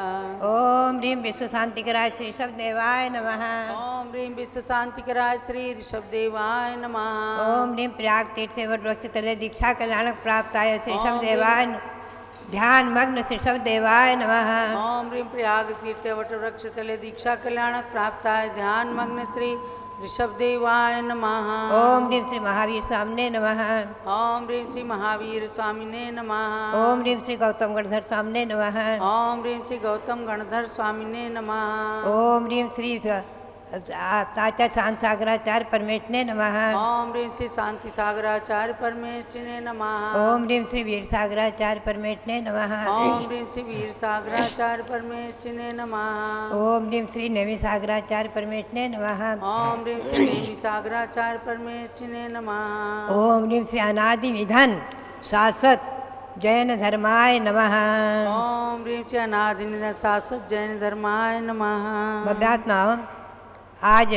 ओम ह्रीं विश्व शांतिकराय श्री ऋषभदेवाय नमः, ओम ह्रीं विश्व शांतिकराय श्री ऋषभदेवाय नमः। ओम ह्रीं प्रयाग तीर्थ वट वृक्ष तले दीक्षा कल्याणक प्राप्ताय श्री ऋषभदेवाय ध्यान मग्न श्री ऋषभदेवाय नमः। ओम ह्रीं प्रयाग तीर्थ वट वृक्ष तले दीक्षा कल्याणक प्राप्ताय ध्यान मग्न श्री ऋषभदेवाय नमः। ओम ह्रीं श्री महावीर स्वामिने नमः, ओम ह्रीं श्री महावीर स्वामिने नमः। ओम ह्रीं श्री गौतम गणधर स्वामिने नमः, ओम ह्रीं श्री गौतम गणधर स्वामिने नमः। ओम ह्रीं श्री आचार्य शांत सागराचार्य परमेश्वरने नमः, ओम ह्रीं श्री शांति सागराचार्य परमेश्वरने नमः। ओम ह्रीं श्री वीर सागराचार्य परमेश्वरने नमः, ओम ह्रीं श्री वीर सागराचार्य परमेश्वरने नमः। ओम ह्रीं श्री नवी सागराचार्य परमेश्वरने नमः, ओम ह्रीं श्री देवी सागराचार्य परमेश्वरने नमः। ओम ह्रीं श्री अनादि निधन शाश्वत जैन धर्माय नमः। ओम ह्रीं श्री अनादि निधन शाश्वत जैन धर्माय नमः। भव्यात्माओं, आज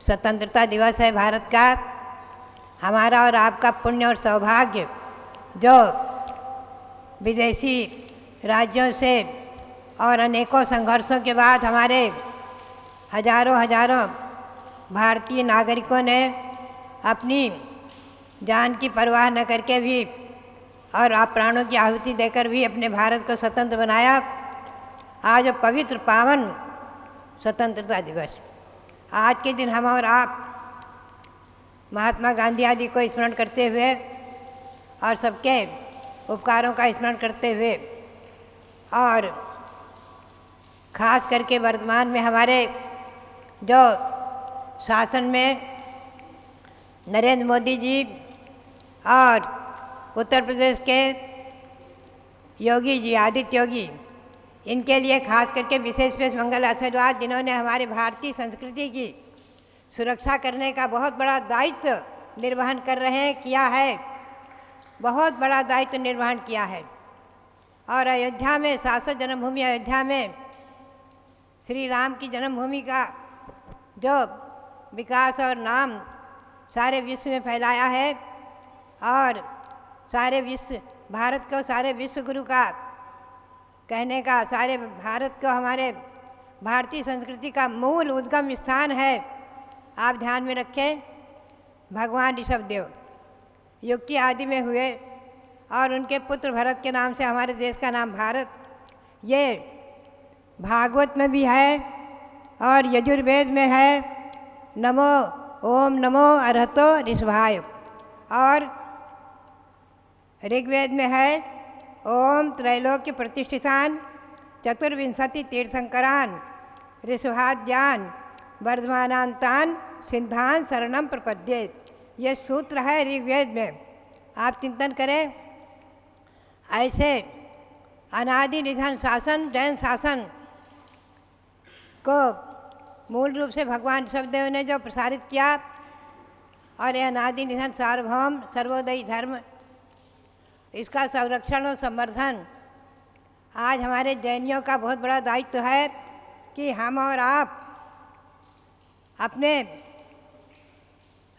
स्वतंत्रता दिवस है भारत का। हमारा और आपका पुण्य और सौभाग्य जो विदेशी राज्यों से और अनेकों संघर्षों के बाद हमारे हजारों भारतीय नागरिकों ने अपनी जान की परवाह न करके भी और आप प्राणों की आहुति देकर भी अपने भारत को स्वतंत्र बनाया। आज पवित्र पावन स्वतंत्रता दिवस, आज के दिन हम और आप महात्मा गांधी आदि को स्मरण करते हुए और सबके उपकारों का स्मरण करते हुए और ख़ास करके वर्तमान में हमारे जो शासन में नरेंद्र मोदी जी और उत्तर प्रदेश के योगी जी आदित्य योगी, इनके लिए खास करके विशेष मंगल आशीर्वाद, जिन्होंने हमारे भारतीय संस्कृति की सुरक्षा करने का बहुत बड़ा दायित्व निर्वहन कर रहे हैं, किया है, बहुत बड़ा दायित्व निर्वहन किया है। और अयोध्या में, शाश्वत जन्मभूमि अयोध्या में श्री राम की जन्मभूमि का जो विकास और नाम सारे विश्व में फैलाया है और सारे विश्व, भारत को सारे विश्व गुरु का कहने का, सारे भारत को हमारे भारतीय संस्कृति का मूल उद्गम स्थान है। आप ध्यान में रखें, भगवान ऋषभदेव युग की आदि में हुए और उनके पुत्र भरत के नाम से हमारे देश का नाम भारत, ये भागवत में भी है और यजुर्वेद में है, नमो ओम नमो अरहतो ऋषभाय, और ऋग्वेद में है ओम त्रैलोक्य प्रतिष्ठितान चतुर्विंशति तीर्थंकरान ऋषभाद्यान वर्धमानांतान सिद्धान शरणम प्रपद्ये। ये सूत्र है ऋग्वेद में, आप चिंतन करें। ऐसे अनादि निधन शासन जैन शासन को मूल रूप से भगवान ऋषभदेव ने जो प्रसारित किया, और यह अनादि निधन सार्वभौम सर्वोदयी धर्म, इसका संरक्षण और संवर्धन आज हमारे जैनियों का बहुत बड़ा दायित्व है कि हम और आप अपने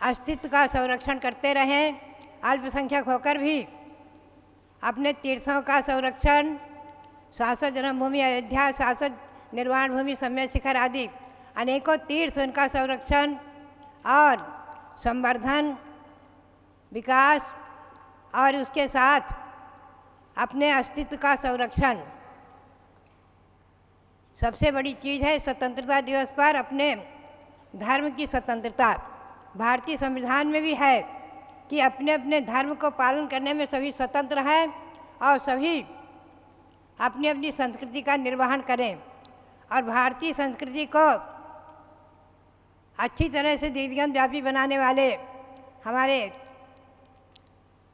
अस्तित्व का संरक्षण करते रहें, अल्पसंख्यक होकर भी अपने तीर्थों का संरक्षण, शाश्वत जन्मभूमि अयोध्या, शाश्वत निर्वाण भूमि सम्यक शिखर आदि अनेकों तीर्थ, उनका संरक्षण और संवर्धन, विकास, और उसके साथ अपने अस्तित्व का संरक्षण। सबसे बड़ी चीज़ है स्वतंत्रता दिवस पर अपने धर्म की स्वतंत्रता। भारतीय संविधान में भी है कि अपने अपने धर्म को पालन करने में सभी स्वतंत्र हैं और सभी अपनी अपनी संस्कृति का निर्वहन करें। और भारतीय संस्कृति को अच्छी तरह से दीर्घन व्यापी बनाने वाले हमारे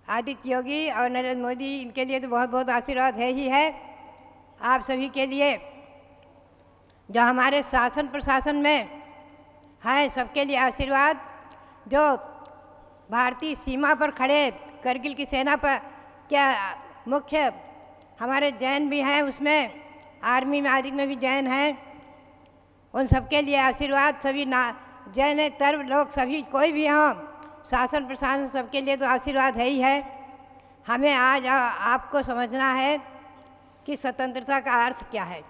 आदित्य योगी और नरेंद्र मोदी, इनके लिए तो बहुत बहुत आशीर्वाद है ही है। आप सभी के लिए जो हमारे शासन प्रशासन में है, सबके लिए आशीर्वाद। जो भारतीय सीमा पर खड़े करगिल की सेना पर क्या मुख्य हमारे जैन भी हैं, उसमें आर्मी में आदि में भी जैन हैं, उन सबके लिए आशीर्वाद। सभी जैनेतर लोग सभी कोई भी हों, शासन प्रशासन सबके लिए तो आशीर्वाद है ही है। हमें आज आपको समझना है कि स्वतंत्रता का अर्थ क्या है।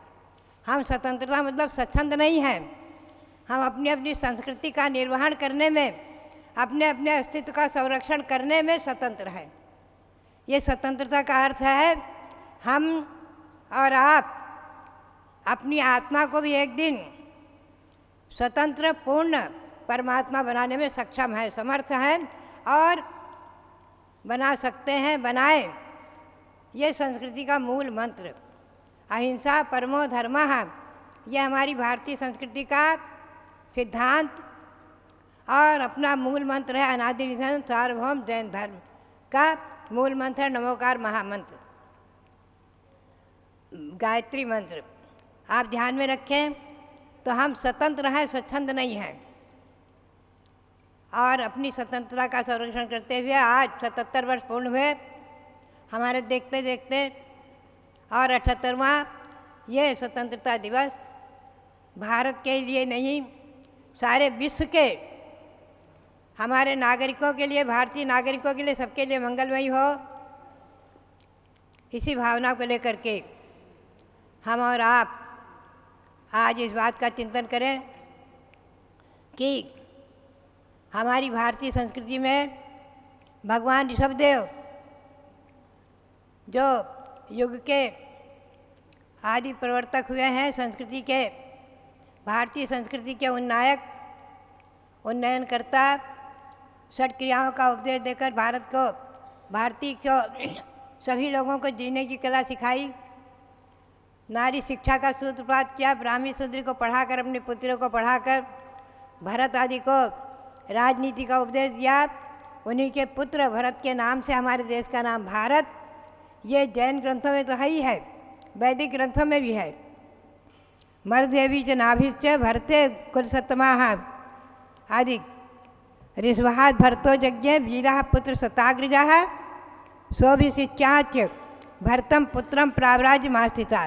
हम स्वतंत्रता मतलब स्वच्छंद नहीं हैं, हम अपनी अपनी संस्कृति का निर्वहन करने में, अपने अपने अस्तित्व का संरक्षण करने में स्वतंत्र हैं। ये स्वतंत्रता का अर्थ है हम और आप अपनी आत्मा को भी एक दिन स्वतंत्र पूर्ण परमात्मा बनाने में सक्षम है, समर्थ हैं और बना सकते हैं, बनाए। ये संस्कृति का मूल मंत्र अहिंसा परमो धर्मः, ये हमारी भारतीय संस्कृति का सिद्धांत और अपना मूल मंत्र है। अनादि निधन सार्वभौम जैन धर्म का मूल मंत्र है नमोकार महामंत्र, गायत्री मंत्र। आप ध्यान में रखें तो हम स्वतंत्र हैं, स्वच्छंद नहीं हैं। और अपनी स्वतंत्रता का संरक्षण करते हुए आज 77 वर्ष पूर्ण हुए हमारे देखते देखते, और 78वां ये स्वतंत्रता दिवस भारत के लिए नहीं, सारे विश्व के हमारे नागरिकों के लिए, भारतीय नागरिकों के लिए, सबके लिए मंगलमय हो। इसी भावना को लेकर के हम और आप आज इस बात का चिंतन करें कि हमारी भारतीय संस्कृति में भगवान ऋषभदेव जो युग के आदि प्रवर्तक हुए हैं, संस्कृति के, भारतीय संस्कृति के उन्नायक, उन्नयनकर्ता, षट क्रियाओं का उपदेश देकर भारत को, भारतीय को, सभी लोगों को जीने की कला सिखाई, नारी शिक्षा का सूत्रपात किया, ब्राह्मी शूद्र को पढ़ाकर, अपने पुत्रों को पढ़ाकर, भरत आदि को राजनीति का उपदेश दिया। उन्हीं के पुत्र भरत के नाम से हमारे देश का नाम भारत। ये जैन ग्रंथों में तो है ही है, वैदिक ग्रंथों में भी है। मरुदेवी च नाभिश्च भरते कुलसतमाः आदि ऋषभात् भरतो यज्ञे वीरः पुत्र शताग्रजः सोऽभिषिच्याच भरतं पुत्रं प्राव्राज्यमास्थिता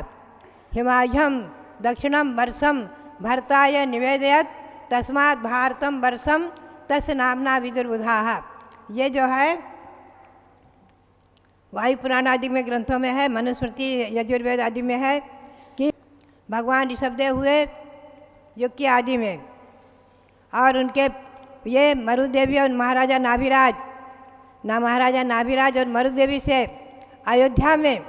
हिमाह्यं दक्षिणं वर्षं भरताय निवेदयत् तस्मात् भारतं वर्षं तस्य नाम्ना विदुर्बुधाः। ये जो है वायु पुराण आदि में ग्रंथों में है, मनुस्मृति यजुर्वेद आदि में है कि भगवान ऋषभदेव हुए युग की आदि में, और उनके ये मरुदेवी और महाराजा नाभिराज, महाराजा नाभिराज और मरुदेवी से अयोध्या में,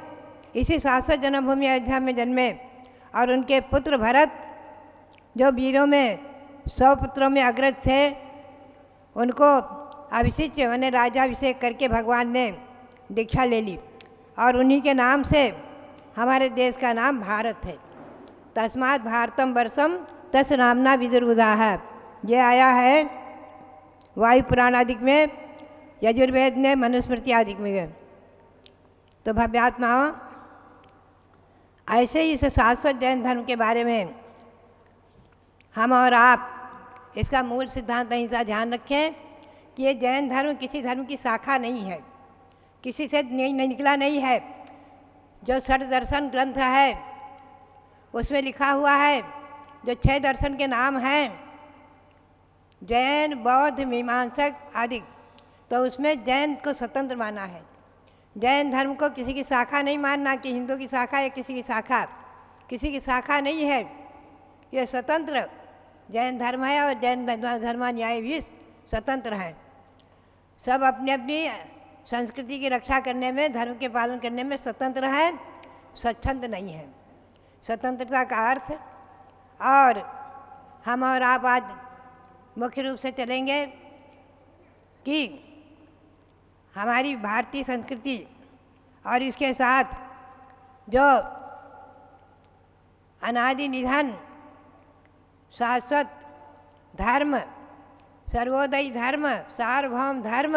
इसी शाश्वत जन्मभूमि अयोध्या में जन्मे। और उनके पुत्र भरत जो वीरों में 100 पुत्रों में अग्रज थे, उनको अभिषिक्त मैंने राजाभिषेक करके भगवान ने दीक्षा ले ली, और उन्हीं के नाम से हमारे देश का नाम भारत है। तस्मात् भारतम वर्षम तस् नामना विदुर्बुधाः। ये आया है वायु पुराण आदि में, यजुर्वेद में, मनुस्मृति आदि में। तो भव्यात्माओं, ऐसे ही इस शाश्वत जैन धर्म के बारे में हम और आप इसका मूल सिद्धांत अहिंसा ध्यान रखें कि ये जैन धर्म किसी धर्म की शाखा नहीं है, किसी से नहीं निकला नहीं है। जो षट दर्शन ग्रंथ है उसमें लिखा हुआ है, जो 6 दर्शन के नाम हैं, जैन, बौद्ध, मीमांसक आदि, तो उसमें जैन को स्वतंत्र माना है। जैन धर्म को किसी की शाखा नहीं मानना कि हिंदू की शाखा या किसी की शाखा नहीं है। ये स्वतंत्र जैन धर्म है और जैन धर्मानुयायी भी स्वतंत्र हैं। सब अपनी अपनी संस्कृति की रक्षा करने में, धर्म के पालन करने में स्वतंत्र हैं, स्वच्छंद नहीं है। स्वतंत्रता का अर्थ, और हम और आप आज मुख्य रूप से चलेंगे कि हमारी भारतीय संस्कृति और इसके साथ जो अनादि निधन शाश्वत धर्म, सर्वोदयी धर्म, सार्वभौम धर्म,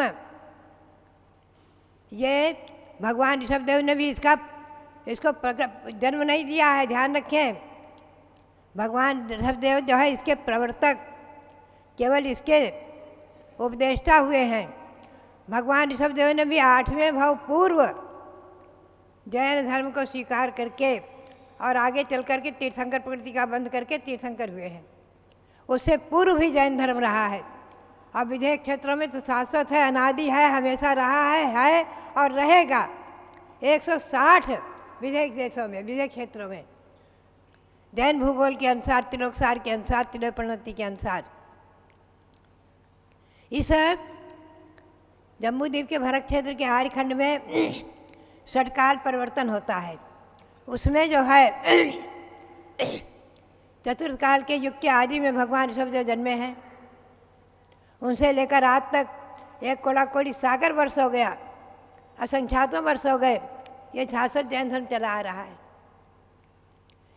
ये भगवान ऋषभदेव ने भी इसको जन्म नहीं दिया है। ध्यान रखें, भगवान ऋषभदेव जो है इसके प्रवर्तक, केवल इसके उपदेष्टा हुए हैं। भगवान ऋषभदेव ने भी 8वें भव पूर्व जैन धर्म को स्वीकार करके और आगे चल करके तीर्थंकर प्रकृति का बंद करके तीर्थंकर हुए हैं। उससे पूर्व भी जैन धर्म रहा है। अब विदेह क्षेत्रों में तो शाश्वत है, अनादि है, हमेशा रहा है और रहेगा। 160 विदेह देशों में, विदेह क्षेत्रों में जैन भूगोल के अनुसार, तिलोकसार के अनुसार, तिलोक प्रणति के अनुसार। इस जम्मू द्वीप के भरत क्षेत्र के आर्यखंड में षटकाल परिवर्तन होता है। उसमें जो है चतुर्थकाल के युग के आदि में भगवान ऋषभदेव जन्मे हैं। उनसे लेकर आज तक 1 कोड़ा कोड़ी सागर वर्ष हो गया, असंख्यातों वर्ष हो गए, ये शाश्वत जैन धर्म चला आ रहा है।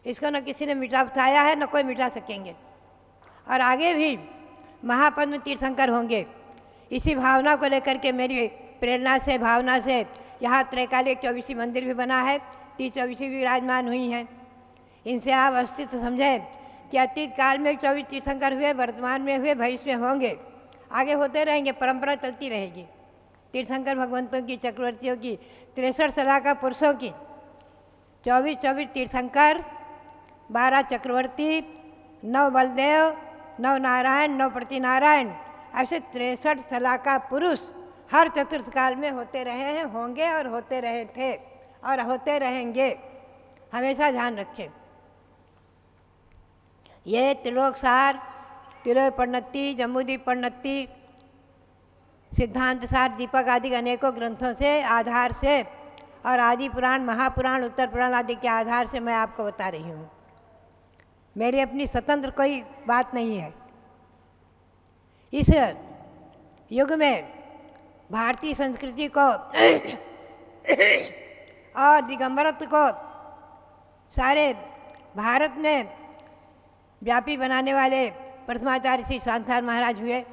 इसको न किसी ने मिटा उठाया है, न कोई मिटा सकेंगे, और आगे भी महापद्म तीर्थंकर होंगे। इसी भावना को लेकर के, मेरी प्रेरणा से, भावना से, यहाँ त्रैकालिक 24 मंदिर भी बना है, 30-24 भी विराजमान हुई हैं। इनसे आप अस्तित्व समझें कि अतीत काल में 24 तीर्थंकर हुए, वर्तमान में हुए, भविष्य में होंगे, आगे होते रहेंगे, परंपरा चलती रहेगी। तीर्थंकर भगवंतों की, चक्रवर्तियों की, 63 सलाहकार पुरुषों की, 24 तीर्थंकर, 12 चक्रवर्ती, 9 बलदेव, 9 नारायण, 9 प्रतिनारायण, ऐसे 63 सलाहकार पुरुष हर चतुर्थ काल में होते रहे हैं, होंगे और होते रहे थे और होते रहेंगे। हमेशा ध्यान रखें। ये तिलोकसार, तिलोक प्रणति, जम्बूद्वीप प्रणति, सिद्धांत सार, दीपक आदि अनेकों ग्रंथों से आधार से, और आदि पुराण, महापुराण, उत्तर पुराण आदि के आधार से मैं आपको बता रही हूँ। मेरी अपनी स्वतंत्र कोई बात नहीं है। इस युग में भारतीय संस्कृति को और दिगंबरत्व को सारे भारत में व्यापी बनाने वाले प्रथमाचार्य श्री शांतार महाराज हुए,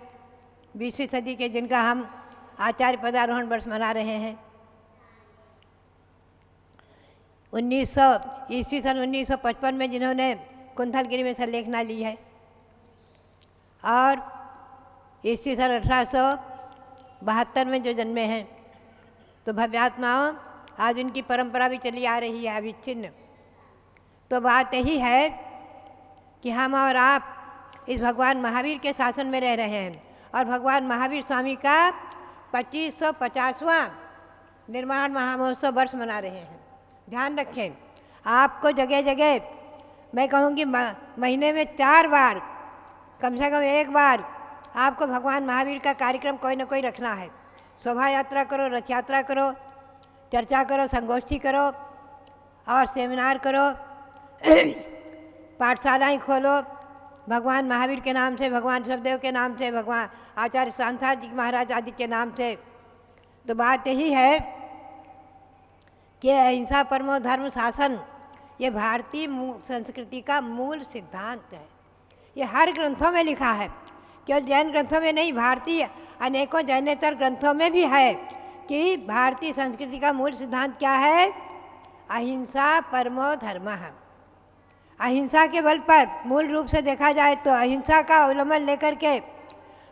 20वीं सदी के, जिनका हम आचार्य पदारोहण वर्ष मना रहे हैं। 1955 में जिन्होंने कुंथलगिरी में संलेखना ली है, और ईस्वी सन 1872 में जो जन्मे हैं। तो भव्यात्माओं, आज उनकी परंपरा भी चली आ रही है अविच्छिन्न। तो बात यही है कि हम और आप इस भगवान महावीर के शासन में रह रहे हैं, और भगवान महावीर स्वामी का 2550वां निर्माण महामहोत्सव वर्ष मना रहे हैं। ध्यान रखें, आपको जगह जगह मैं कहूँगी महीने में 4 बार, कम से कम 1 बार आपको भगवान महावीर का कार्यक्रम कोई ना कोई रखना है। शोभा यात्रा करो, रथ यात्रा करो, चर्चा करो, संगोष्ठी करो और सेमिनार करो, पाठशालाएं खोलो भगवान महावीर के नाम से, भगवान ऋषभदेव के नाम से, भगवान आचार्य शांतार जी महाराज आदि के नाम से। तो बात यही है कि अहिंसा परमो धर्म शासन ये भारतीय संस्कृति का मूल सिद्धांत है। ये हर ग्रंथों में लिखा है, केवल जैन ग्रंथों में नहीं, भारतीय अनेकों जैनेतर ग्रंथों में भी है कि भारतीय संस्कृति का मूल सिद्धांत क्या है? अहिंसा परमो धर्मः। अहिंसा के बल पर मूल रूप से देखा जाए तो अहिंसा का अवलंबन लेकर के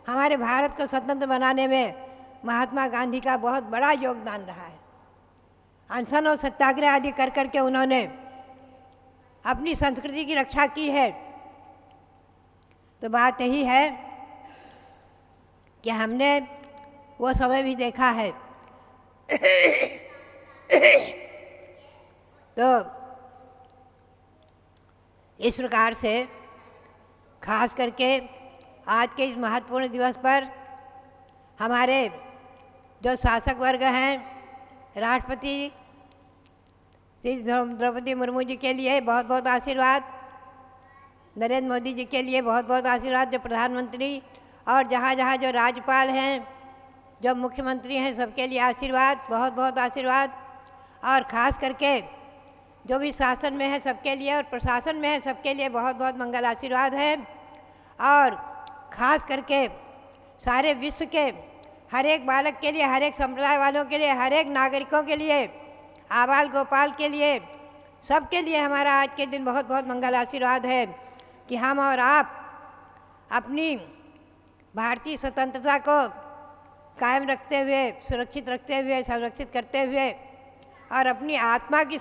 हमारे भारत को स्वतंत्र बनाने में महात्मा गांधी का बहुत बड़ा योगदान रहा है। अनशन और सत्याग्रह आदि कर करके उन्होंने अपनी संस्कृति की रक्षा की है। तो बात यही है कि हमने वो समय भी देखा है। तो इस प्रकार से खास करके आज के इस महत्वपूर्ण दिवस पर हमारे जो शासक वर्ग हैं, राष्ट्रपति श्री द्रौपदी मुर्मू जी के लिए बहुत बहुत आशीर्वाद, नरेंद्र मोदी जी के लिए बहुत बहुत आशीर्वाद, जो प्रधानमंत्री और जहाँ जहाँ जो राज्यपाल हैं, जो मुख्यमंत्री हैं, सबके लिए आशीर्वाद, बहुत बहुत आशीर्वाद। और ख़ास करके जो भी शासन में है सबके लिए और प्रशासन में है सबके लिए बहुत बहुत मंगल आशीर्वाद है। और ख़ास करके सारे विश्व के हर एक बालक के लिए, हर एक संप्रदाय वालों के लिए, हर एक नागरिकों के लिए, आबाल गोपाल के लिए, सबके लिए हमारा आज के दिन बहुत बहुत मंगल आशीर्वाद है कि हम और आप अपनी भारतीय स्वतंत्रता को कायम रखते हुए, सुरक्षित रखते हुए, संरक्षित करते हुए और अपनी आत्मा की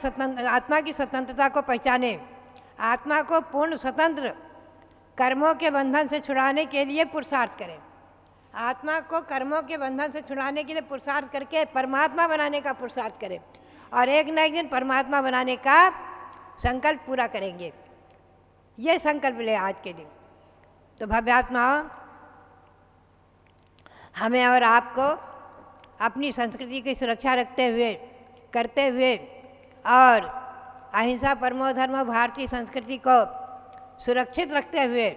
स्वतंत्रता को पहचाने, आत्मा को पूर्ण स्वतंत्र कर्मों के बंधन से छुड़ाने के लिए पुरुषार्थ करें, आत्मा को कर्मों के बंधन से छुड़ाने के लिए पुरुषार्थ करके परमात्मा बनाने का पुरुषार्थ करें और एक न एक दिन परमात्मा बनाने का संकल्प पूरा करेंगे। ये संकल्प ले आज के दिन। तो भव्यात्माओं, हमें और आपको अपनी संस्कृति की सुरक्षा रखते हुए, करते हुए और अहिंसा परमो धर्म भारतीय संस्कृति को सुरक्षित रखते हुए,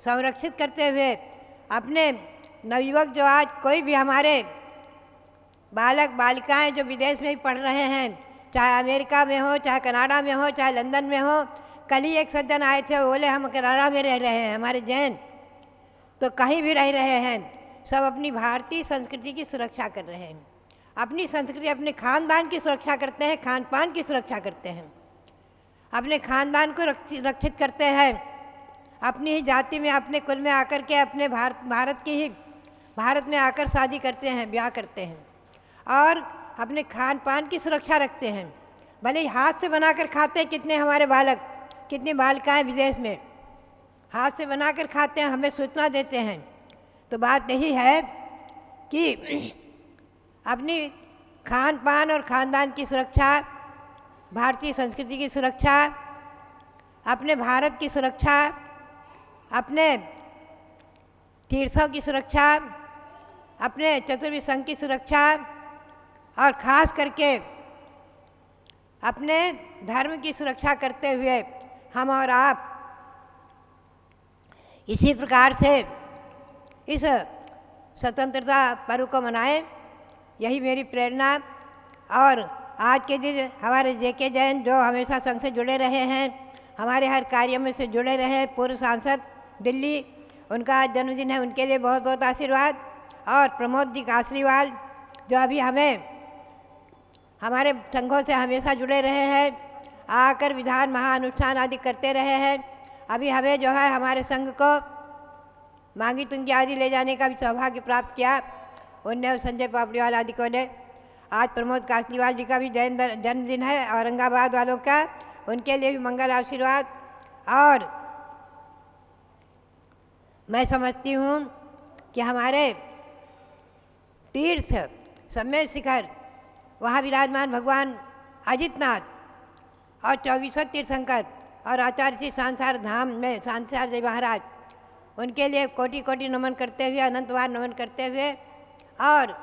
संरक्षित करते हुए अपने नवयुवक जो आज कोई भी हमारे बालक बालिकाएं जो विदेश में भी पढ़ रहे हैं, चाहे अमेरिका में हो, चाहे कनाडा में हो, चाहे लंदन में हो। कल ही एक सज्जन आए थे, बोले हम कनाडा में रह रहे हैं, हमारे जैन तो कहीं भी रह रहे हैं, सब अपनी भारतीय संस्कृति की सुरक्षा कर रहे हैं, अपनी संस्कृति, अपने खानदान की सुरक्षा करते हैं, खान पान की सुरक्षा करते हैं, अपने खानदान को रक्षित करते हैं, अपनी ही जाति में, अपने कुल में आकर के अपने भारत में आकर शादी करते हैं, ब्याह करते हैं और अपने खान पान की सुरक्षा रखते हैं। भले ही हाथ से बनाकर खाते हैं, कितने हमारे बालक, कितनी बालिकाएं विदेश में हाथ से बनाकर खाते हैं, हमें सूचना देते हैं। तो बात यही है कि अपनी खान पान और ख़ानदान की सुरक्षा, भारतीय संस्कृति की सुरक्षा, अपने भारत की सुरक्षा, अपने तीर्थों की सुरक्षा, अपने चतुर्विध संघ की सुरक्षा और ख़ास करके अपने धर्म की सुरक्षा करते हुए हम और आप इसी प्रकार से इस स्वतंत्रता पर्व को मनाएं। यही मेरी प्रेरणा। और आज के दिन हमारे जेके जैन जो हमेशा संघ से जुड़े रहे हैं, हमारे हर कार्य में से जुड़े रहे, पूर्व सांसद दिल्ली, उनका आज जन्मदिन है, उनके लिए बहुत बहुत आशीर्वाद। और प्रमोद जी कासरीवाल जो अभी हमें हमारे संघों से हमेशा जुड़े रहे हैं, आकर विधान महाअनुष्ठान आदि करते रहे हैं। अभी हमें जो है हमारे संघ को मांगी तुंगी आदि ले जाने का भी सौभाग्य प्राप्त किया उनने और संजय पापड़ीवाल आदि को ने। आज प्रमोद कासरीवाल जी का भी जन्मदिन है, औरंगाबाद वालों का, उनके लिए भी मंगल आशीर्वाद। और मैं समझती हूँ कि हमारे तीर्थ सम्मेद शिखर, वहाँ विराजमान भगवान अजितनाथ और 24 तीर्थंकर और आचार्य श्री सांसार धाम में सांसार जी महाराज, उनके लिए कोटि कोटि नमन करते हुए, अनंत बार नमन करते हुए, और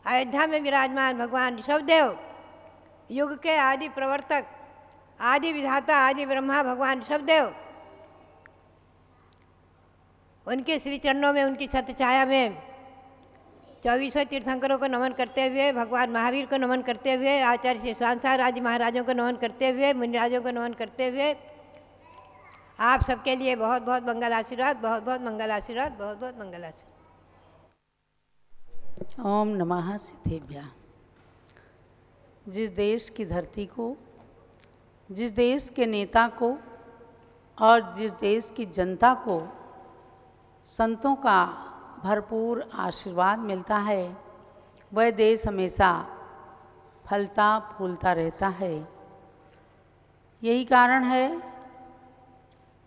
अयोध्या में विराजमान भगवान ऋषभदेव, युग के आदि प्रवर्तक, आदि विधाता, आदि ब्रह्मा भगवान ऋषभदेव, उनके श्री चरणों में, उनकी छत्र छाया में 24 तीर्थंकरों को नमन करते हुए, भगवान महावीर को नमन करते हुए, आचार्य श्री सांसार आदि महाराजों को नमन करते हुए, मुनिराजों को नमन करते हुए, आप सबके लिए बहुत बहुत मंगल आशीर्वाद, बहुत बहुत मंगल आशीर्वाद, बहुत बहुत मंगल आशीर्वाद। ओम नमः सिद्धेभ्यः। जिस देश की धरती को, जिस देश के नेता को और जिस देश की जनता को संतों का भरपूर आशीर्वाद मिलता है, वह देश हमेशा फलता फूलता रहता है। यही कारण है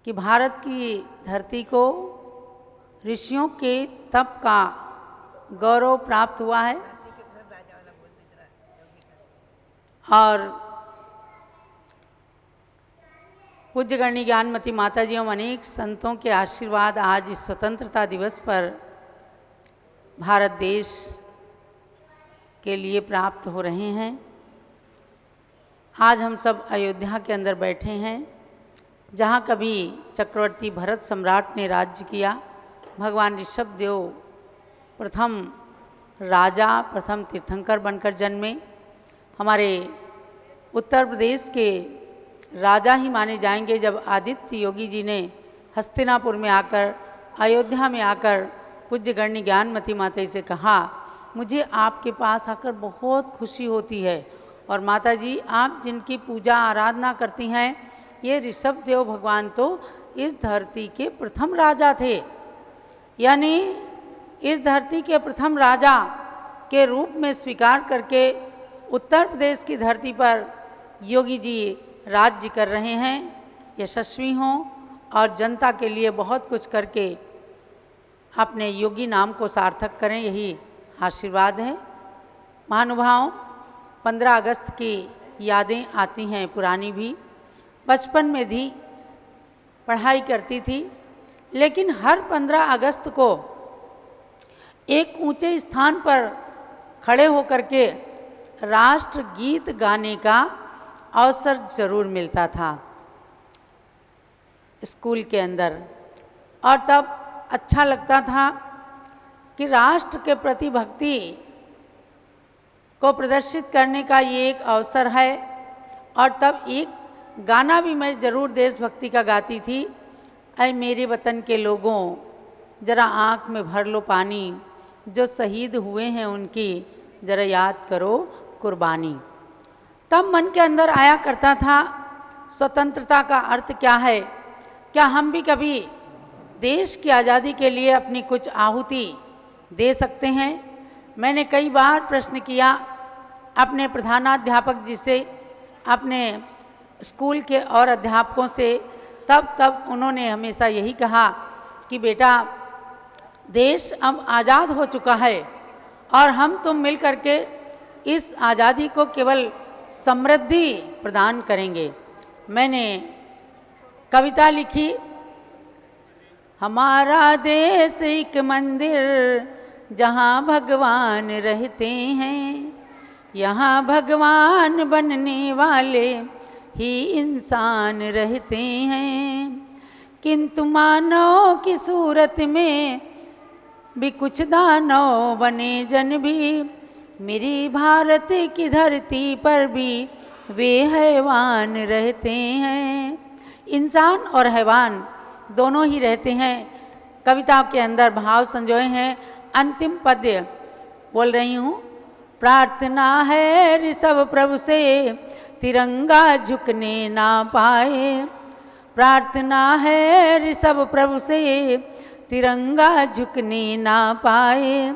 कि भारत की धरती को ऋषियों के तप का गौरव प्राप्त हुआ है और पूज्य गणनी ज्ञानमती माता जी एवं अनेक संतों के आशीर्वाद आज इस स्वतंत्रता दिवस पर भारत देश के लिए प्राप्त हो रहे हैं। आज हम सब अयोध्या के अंदर बैठे हैं, जहाँ कभी चक्रवर्ती भरत सम्राट ने राज्य किया। भगवान ऋषभ देव प्रथम राजा, प्रथम तीर्थंकर बनकर जन्मे। हमारे उत्तर प्रदेश के राजा ही माने जाएंगे जब आदित्य योगी जी ने हस्तिनापुर में आकर, अयोध्या में आकर पूज्य गणनी ज्ञानमती माता जी से कहा, मुझे आपके पास आकर बहुत खुशी होती है और माता जी आप जिनकी पूजा आराधना करती हैं, ये ऋषभ देव भगवान तो इस धरती के प्रथम राजा थे, यानी इस धरती के प्रथम राजा के रूप में स्वीकार करके उत्तर प्रदेश की धरती पर योगी जी राज्य कर रहे हैं। यशस्वी हों और जनता के लिए बहुत कुछ करके अपने योगी नाम को सार्थक करें, यही आशीर्वाद है। महानुभाव, 15 अगस्त की यादें आती हैं पुरानी भी। बचपन में भी पढ़ाई करती थी, लेकिन हर 15 अगस्त को एक ऊंचे स्थान पर खड़े होकर के राष्ट्र गीत गाने का अवसर जरूर मिलता था स्कूल के अंदर, और तब अच्छा लगता था कि राष्ट्र के प्रति भक्ति को प्रदर्शित करने का ये एक अवसर है। और तब एक गाना भी मैं ज़रूर देशभक्ति का गाती थी, ऐ मेरे वतन के लोगों ज़रा आँख में भर लो पानी, जो शहीद हुए हैं उनकी ज़रा याद करो कुर्बानी। तब मन के अंदर आया करता था, स्वतंत्रता का अर्थ क्या है? क्या हम भी कभी देश की आज़ादी के लिए अपनी कुछ आहुति दे सकते हैं? मैंने कई बार प्रश्न किया अपने प्रधानाध्यापक जी से, अपने स्कूल के और अध्यापकों से। तब उन्होंने हमेशा यही कहा कि बेटा, देश अब आज़ाद हो चुका है और हम तुम मिल करके इस आज़ादी को केवल समृद्धि प्रदान करेंगे। मैंने कविता लिखी, हमारा देश एक मंदिर जहाँ भगवान रहते हैं, यहाँ भगवान बनने वाले ही इंसान रहते हैं, किंतु मानव की सूरत में भी कुछ दानव बने जन भी, मेरी भारत की धरती पर भी वे हैवान रहते हैं। इंसान और हैवान दोनों ही रहते हैं। कविता के अंदर भाव संजोए हैं। अंतिम पद्य बोल रही हूँ। प्रार्थना है ऋषभ प्रभु से तिरंगा झुकने ना पाए, प्रार्थना है ऋषभ प्रभु से तिरंगा झुकने ना पाए,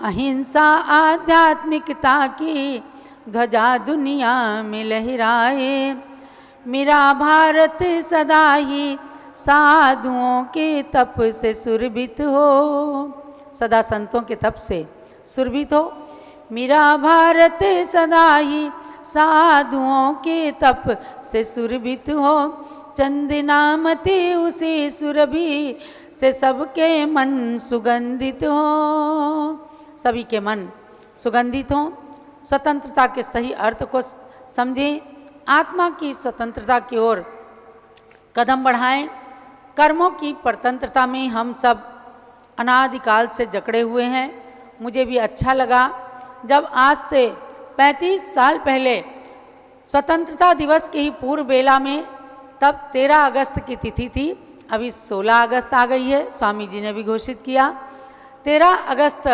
अहिंसा आध्यात्मिकता की ध्वजा दुनिया में लहराए, मेरा भारत सदा ही साधुओं के तप से सुरभित हो, सदा संतों के तप से सुरभित हो, मेरा भारत सदा ही साधुओं के तप से सुरभित हो, चंदनामती उसी सुरभि से सबके मन सुगंधित हो, सभी के मन सुगंधित हों। स्वतंत्रता के सही अर्थ को समझें, आत्मा की स्वतंत्रता की ओर कदम बढ़ाएं। कर्मों की परतंत्रता में हम सब अनादिकाल से जकड़े हुए हैं। मुझे भी अच्छा लगा जब आज से 35 साल पहले स्वतंत्रता दिवस के ही पूर्व बेला में, तब 13 अगस्त की तिथि थी, अभी 16 अगस्त आ गई है, स्वामी जी ने भी घोषित किया। 13 अगस्त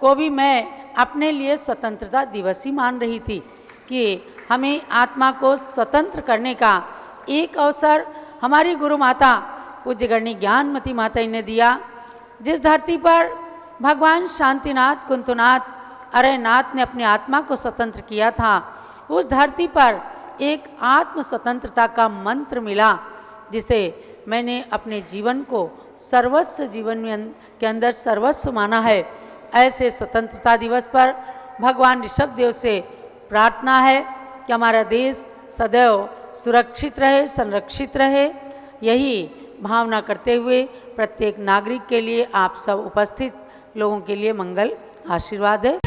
को भी मैं अपने लिए स्वतंत्रता दिवस ही मान रही थी कि हमें आत्मा को स्वतंत्र करने का एक अवसर हमारी गुरु माता पूज्य गणनी ज्ञानमती माता जी ने दिया। जिस धरती पर भगवान शांतिनाथ कुंतुनाथ अरयनाथ ने अपनी आत्मा को स्वतंत्र किया था, उस धरती पर एक आत्म स्वतंत्रता का मंत्र मिला, जिसे मैंने अपने जीवन को सर्वस्व जीवन में के अंदर सर्वस्व माना है। ऐसे स्वतंत्रता दिवस पर भगवान ऋषभ देव से प्रार्थना है कि हमारा देश सदैव सुरक्षित रहे, संरक्षित रहे। यही भावना करते हुए प्रत्येक नागरिक के लिए, आप सब उपस्थित लोगों के लिए मंगल आशीर्वाद है।